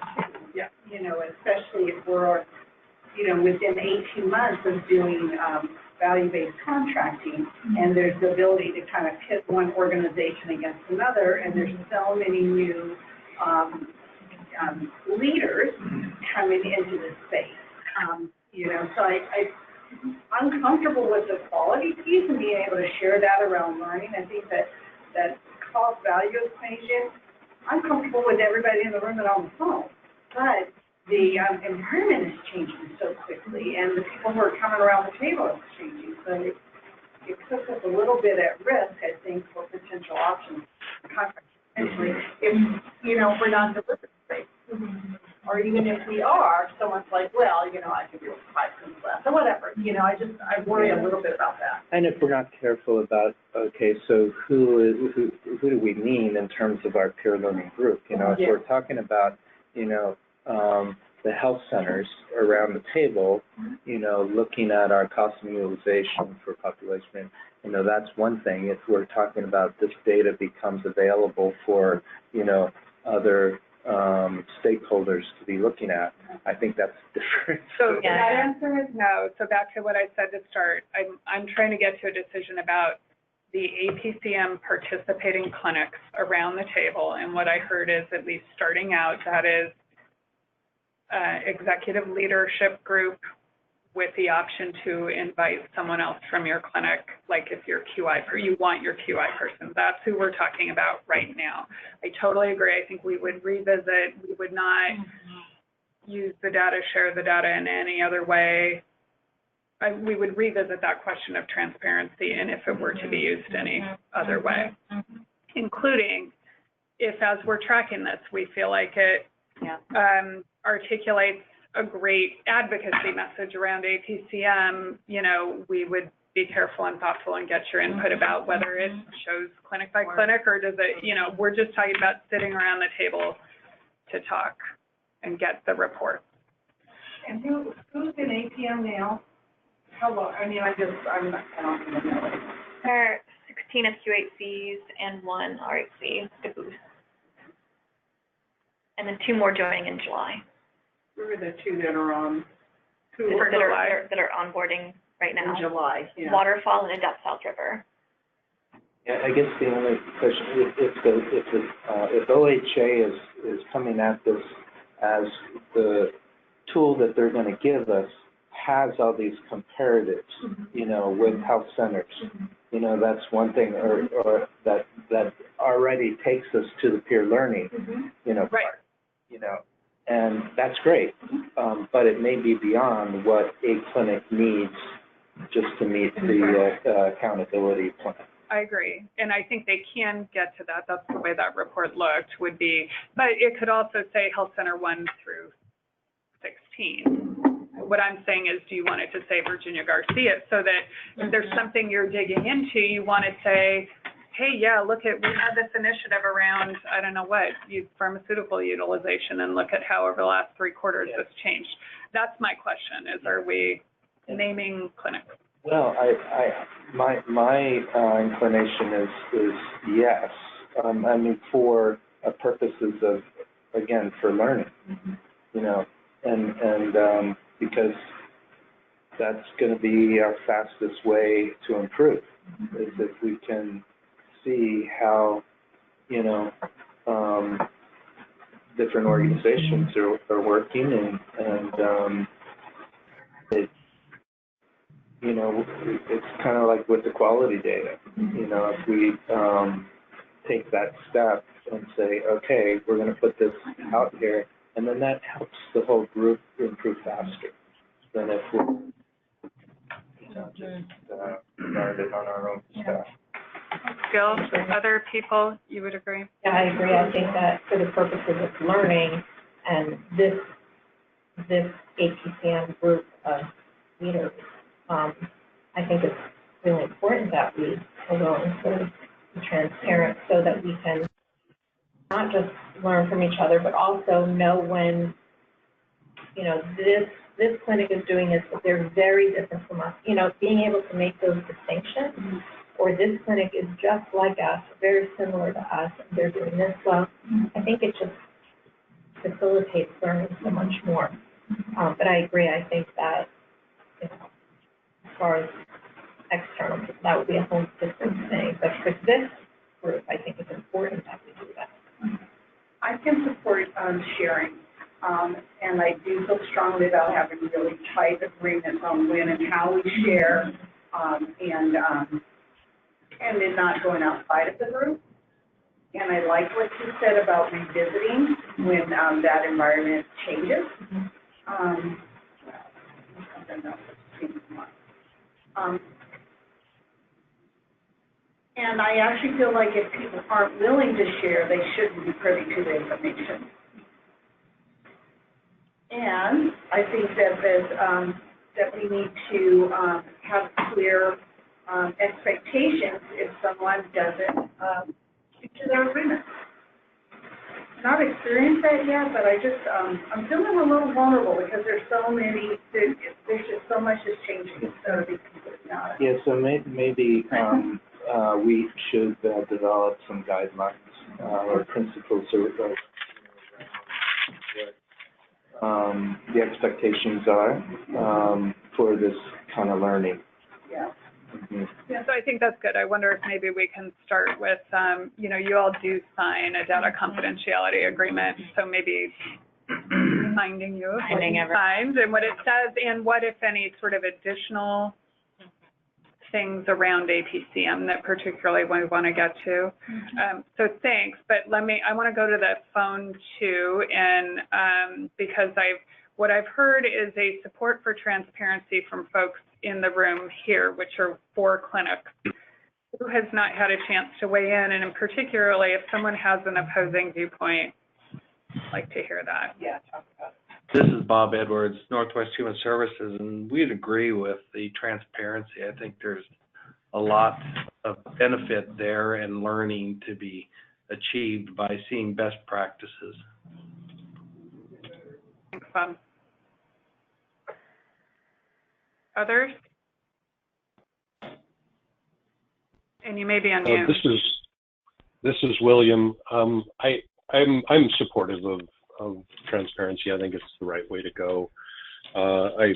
Yeah. You know, especially if we're, you know, within 18 months of doing value-based contracting, and there's the ability to kind of pit one organization against another, and there's so many new leaders coming into this space. You know, so I'm comfortable with the quality piece and being able to share that around learning. I think that cost value equation, I'm comfortable with everybody in the room and on the phone, but the environment is changing so quickly, and the people who are coming around the table is changing. So it puts us a little bit at risk, I think, for potential options. Essentially, if, you know, we're not delivering space. Or even if we are, someone's like, well, you know, I could do 5 cents less, or whatever. You know, I worry a little bit about that. And if we're not careful about, okay, so who do we mean in terms of our peer learning group? You know, if we're talking about, you know, the health centers around the table, you know, looking at our cost and utilization for population, you know, that's one thing. If we're talking about this data becomes available for, you know, other stakeholders to be looking at, I think that's different. So that answer is no. So back to what I said to start, I'm trying to get to a decision about the APCM participating clinics around the table, and what I heard is, at least starting out, that is executive leadership group with the option to invite someone else from your clinic, like if you're QI, or you want your QI person. That's who we're talking about right now. I totally agree. I think we would revisit. We would not use the data, share the data in any other way. We would revisit that question of transparency and if it were to be used any other way, including if, as we're tracking this, we feel like it articulates a great advocacy message around APCM, you know, we would be careful and thoughtful and get your input about whether it shows clinic by clinic, or does it, you know, we're just talking about sitting around the table to talk and get the report. And who's in APM now? How long? I mean, I'm not going to know. There are 16 SQ8Cs and 1 RHC to boost. And then 2 more joining in July. Who are the 2 that are on? That are onboarding right now. In July, yeah. Waterfall and Adept South River. Yeah, I guess the only question, if OHA is coming at this as the tool that they're going to give us, has all these comparatives, you know, with health centers, you know, that's one thing, or that already takes us to the peer learning, you know, part, you know, and that's great, but it may be beyond what a clinic needs just to meet the accountability plan. I agree, and I think they can get to that. That's the way that report looked, would be, but it could also say Health Center 1 through 16. What I'm saying is, do you want it to say Virginia Garcia, so that if there's something you're digging into, you want to say, hey, yeah, look at, we had this initiative around, I don't know what, pharmaceutical utilization, and look at how over the last 3 quarters this changed. That's my question, is are we naming clinics? Well, my inclination is yes. I mean, for purposes of, again, for learning, you know, and because that's going to be our fastest way to improve, is if we can see how, you know, different organizations are working, and it, you know, it's kind of like with the quality data. You know, if we take that step and say, okay, we're going to put this out here, and then that helps the whole group improve faster than if we, you know, just learned it on our own stuff. Gil, other people, you would agree? Yeah, I agree. I think that for the purposes of learning and this APCM group of leaders, I think it's really important that we are willing to be transparent so that we can not just learn from each other, but also know when, you know, this clinic is doing this, but they're very different from us. You know, being able to make those distinctions, or this clinic is just like us, very similar to us, and they're doing this well. I think it just facilitates learning so much more. But I agree, I think that, you know, as far as external, that would be a whole different thing. But for this group, I think it's important that we do that. I can support sharing, and I do feel strongly about having really tight agreements on when and how we share, and then not going outside of the group. And I like what you said about revisiting when that environment changes. And I actually feel like if people aren't willing to share, they shouldn't be privy to the information. And I think that that we need to have clear expectations if someone doesn't stick to their agreement. Not experienced that yet, but I just I'm feeling a little vulnerable because there's just so much is changing. So to be completely honest. Yeah, so maybe we should develop some guidelines or principles or what the expectations are for this kind of learning. Yeah. Yeah, so I think that's good. I wonder if maybe we can start with, you know, you all do sign a data confidentiality agreement, so maybe reminding you of what you signed and what it says, and what, if any, sort of additional things around APCM that particularly we want to get to. So thanks, but I want to go to the phone too, and because what I've heard is a support for transparency from folks in the room here, which are 4 clinics. Who has not had a chance to weigh in, and in particularly if someone has an opposing viewpoint, I'd like to hear that. Yeah, talk about it. This is Bob Edwards, Northwest Human Services, and we'd agree with the transparency. I think there's a lot of benefit there and learning to be achieved by seeing best practices. Thanks, Bob. Others? And you may be on mute. This is William. I'm supportive of transparency. I think it's the right way to go. I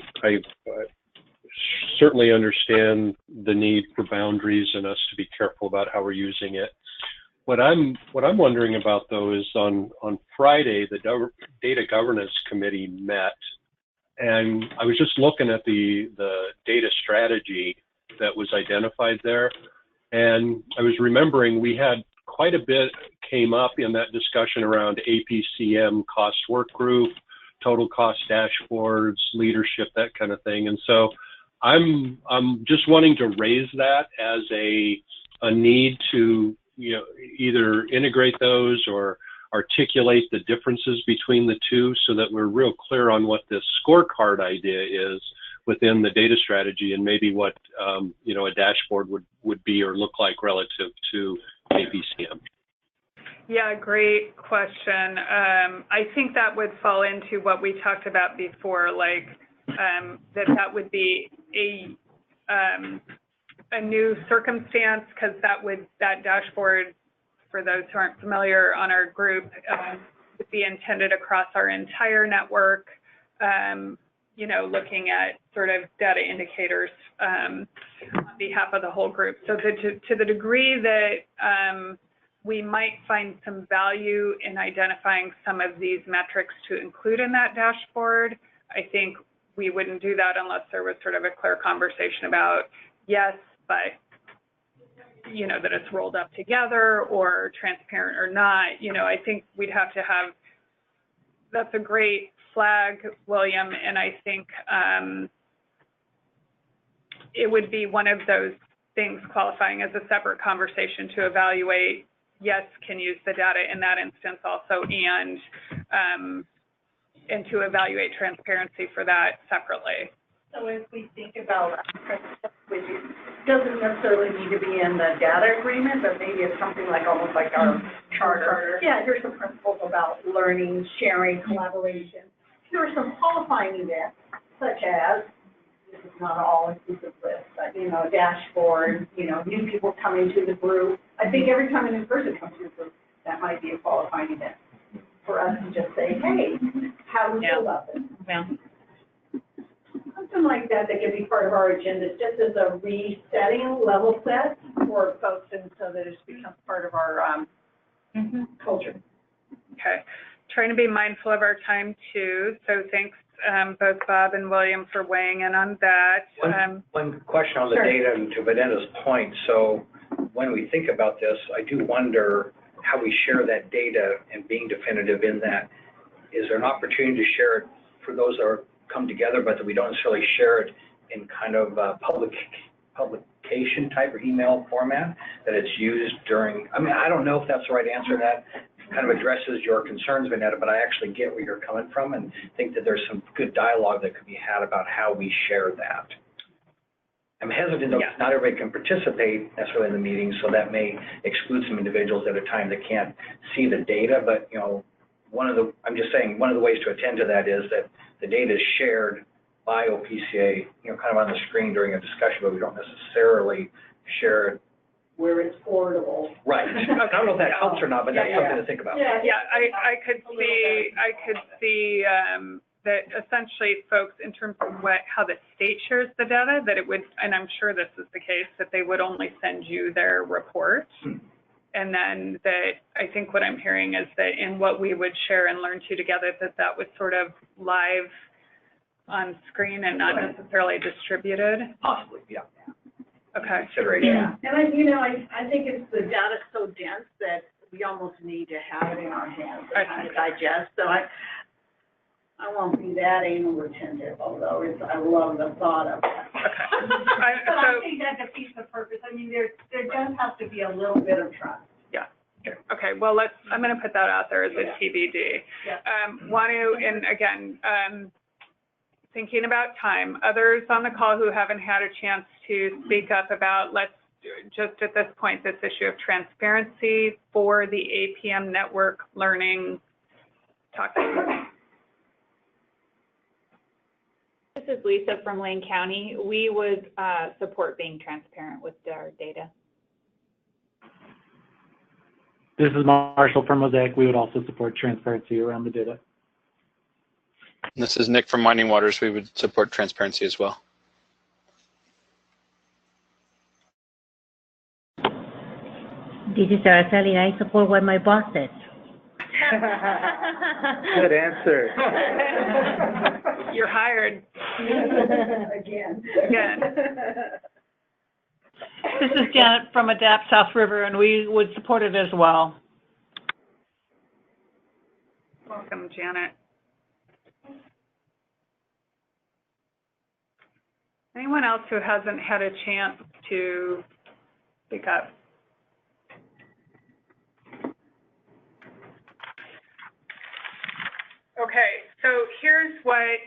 certainly understand the need for boundaries and us to be careful about how we're using it. What I'm wondering about though is on Friday the Data Governance Committee met, and I was just looking at the data strategy that was identified there, and I was remembering we had quite a bit came up in that discussion around APCM cost work group, total cost dashboards, leadership, that kind of thing. And so I'm just wanting to raise that as a need to, you know, either integrate those or articulate the differences between the two so that we're real clear on what this scorecard idea is within the data strategy, and maybe what you know, a dashboard would be or look like relative to APCM. Yeah, great question. I think that would fall into what we talked about before, like that would be a new circumstance, because that dashboard, for those who aren't familiar on our group, would be intended across our entire network. You know, looking at sort of data indicators on behalf of the whole group. So to the degree that we might find some value in identifying some of these metrics to include in that dashboard, I think we wouldn't do that unless there was sort of a clear conversation about, yes, but you know, that it's rolled up together or transparent or not. You know, I think we'd have to have, that's a great flag, William, and I think it would be one of those things qualifying as a separate conversation to evaluate, yes, can use the data in that instance also, and to evaluate transparency for that separately. So if we think about which doesn't necessarily need to be in the data agreement, but maybe it's something like almost like our charter. Yeah, here's some principles about learning, sharing, collaboration. Here are some qualifying events, such as, this is not an all-inclusive list, but, you know, a dashboard, you know, new people coming to the group. I think every time a new person comes to the group, that might be a qualifying event. for us to just say, hey, how do we feel about this? Yeah. Something like that that could be part of our agenda, just as a resetting level set for folks, and so that it becomes part of our culture. Okay. Trying to be mindful of our time too. So thanks both Bob and William for weighing in on that. One question on the Sure. data, and to Vanessa's point. So when we think about this, I do wonder how we share that data and being definitive in that. Is there an opportunity to share it for those that are come together, but that we don't necessarily share it in kind of publication type or email format, that it's used during, I mean, I don't know if that's the right answer to that. Kind of addresses your concerns, Vanetta, but I actually get where you're coming from and think that there's some good dialogue that could be had about how we share that. I'm hesitant that not everybody can participate necessarily in the meeting, so that may exclude some individuals at a time that can't see the data, but you know, I'm just saying, one of the ways to attend to that is that the data is shared by OPCA, you know, kind of on the screen during a discussion, but we don't necessarily share it where it's portable. Right. I don't know if that helps or not, but that's something to think about. Yeah, I could see that essentially folks, in terms of how the state shares the data, that it would, and I'm sure this is the case, that they would only send you their report. And then that, I think what I'm hearing is that in what we would share and learn to together, that was sort of live on screen and not necessarily distributed. Possibly, yeah. Okay. Yeah, and I think it's the data's so dense that we almost need to have it in our hands to kind of digest. So I won't be that anal retentive, although I love the thought of it. Okay. But I think that defeats the purpose. I mean, there does have to be a little bit of trust. Yeah. Okay. Well, I'm going to put that out there as a TBD. Yeah. Want to, and again, thinking about time, others on the call who haven't had a chance to speak up about, let's just at this point, this issue of transparency for the APM network learning. This is Lisa from Lane County. We would support being transparent with our data. This is Marshall from Mosaic. We would also support transparency around the data. This is Nick from Winding Waters. We would support transparency as well. This is Araceli. I support what my boss said. Good answer. You're hired. Again. This is Janet from Adapt South River, and we would support it as well. Welcome, Janet. Anyone else who hasn't had a chance to speak up? Okay, so here's what,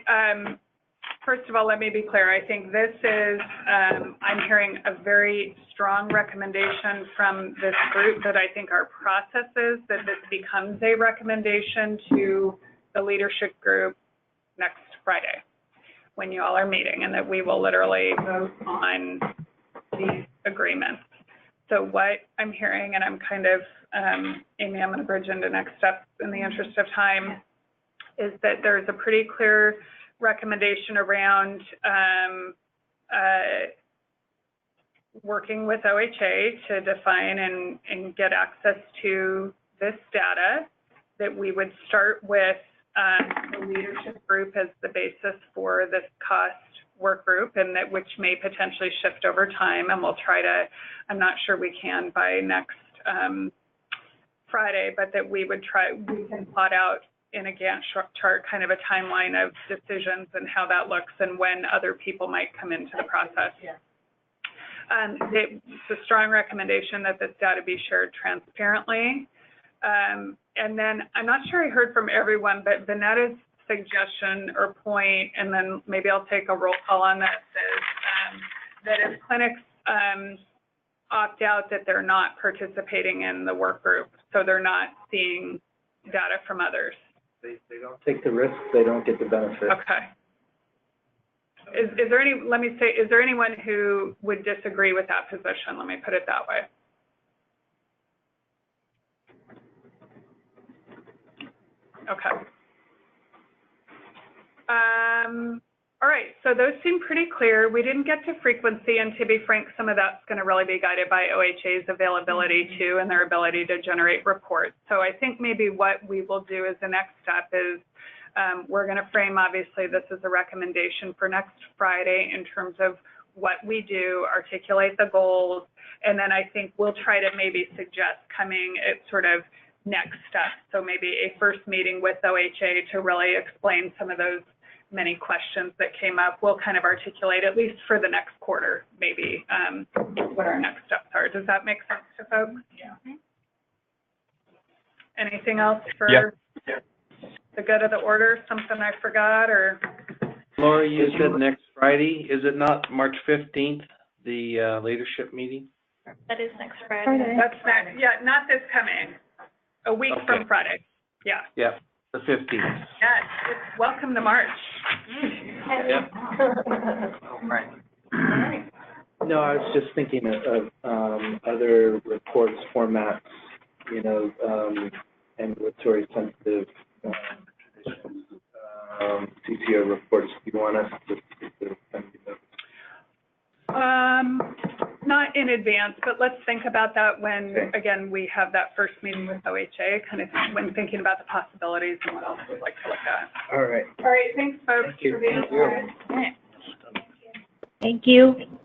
first of all, let me be clear. I think this is, I'm hearing a very strong recommendation from this group that I think our processes, that this becomes a recommendation to the leadership group next Friday when you all are meeting, and that we will literally vote on these agreements. So what I'm hearing, and I'm kind of, Amy, I'm going to bridge into next steps in the interest of time, is that there's a pretty clear recommendation around working with OHA to define and get access to this data, that we would start with the leadership group as the basis for this cost work group, and that which may potentially shift over time, and we'll try to, I'm not sure we can by next Friday, but that we can plot out in a Gantt chart kind of a timeline of decisions and how that looks and when other people might come into the process. Yeah. It's a strong recommendation that this data be shared transparently. And then I'm not sure I heard from everyone, but Vanetta's suggestion or point, and then maybe I'll take a roll call on this, is that if clinics opt out, that they're not participating in the work group, so they're not seeing data from others. They don't take the risk, they don't get the benefit. Okay. Is there any, let me say, is there anyone who would disagree with that position? Let me put it that way. Okay. All right, so those seem pretty clear. We didn't get to frequency, and to be frank, some of that's going to really be guided by OHA's availability too, and their ability to generate reports. So I think maybe what we will do as the next step is we're going to frame, obviously, this is a recommendation for next Friday in terms of what we do, articulate the goals, and then I think we'll try to maybe suggest coming at sort of next steps. So maybe a first meeting with OHA to really explain some of those many questions that came up. We'll kind of articulate, at least for the next quarter, maybe what our next steps are. Does that make sense to folks? Yeah. Anything else for the good of the order? Something I forgot, or? Laura, you said next Friday. Is it not March 15th, the leadership meeting? That is next Friday. That's next. Yeah, not this coming. A week from Friday. Yeah. Yeah, the 15th. Yes, it's welcome to March. Yep. Right. No, I was just thinking of other reports formats, you know, ambulatory sensitive CCO reports. Do you want us to send you those? Not in advance, but let's think about that when, again, we have that first meeting with OHA, kind of when thinking about the possibilities and what else we'd like to look at. All right. All right, thanks, folks, for being here. Thank you.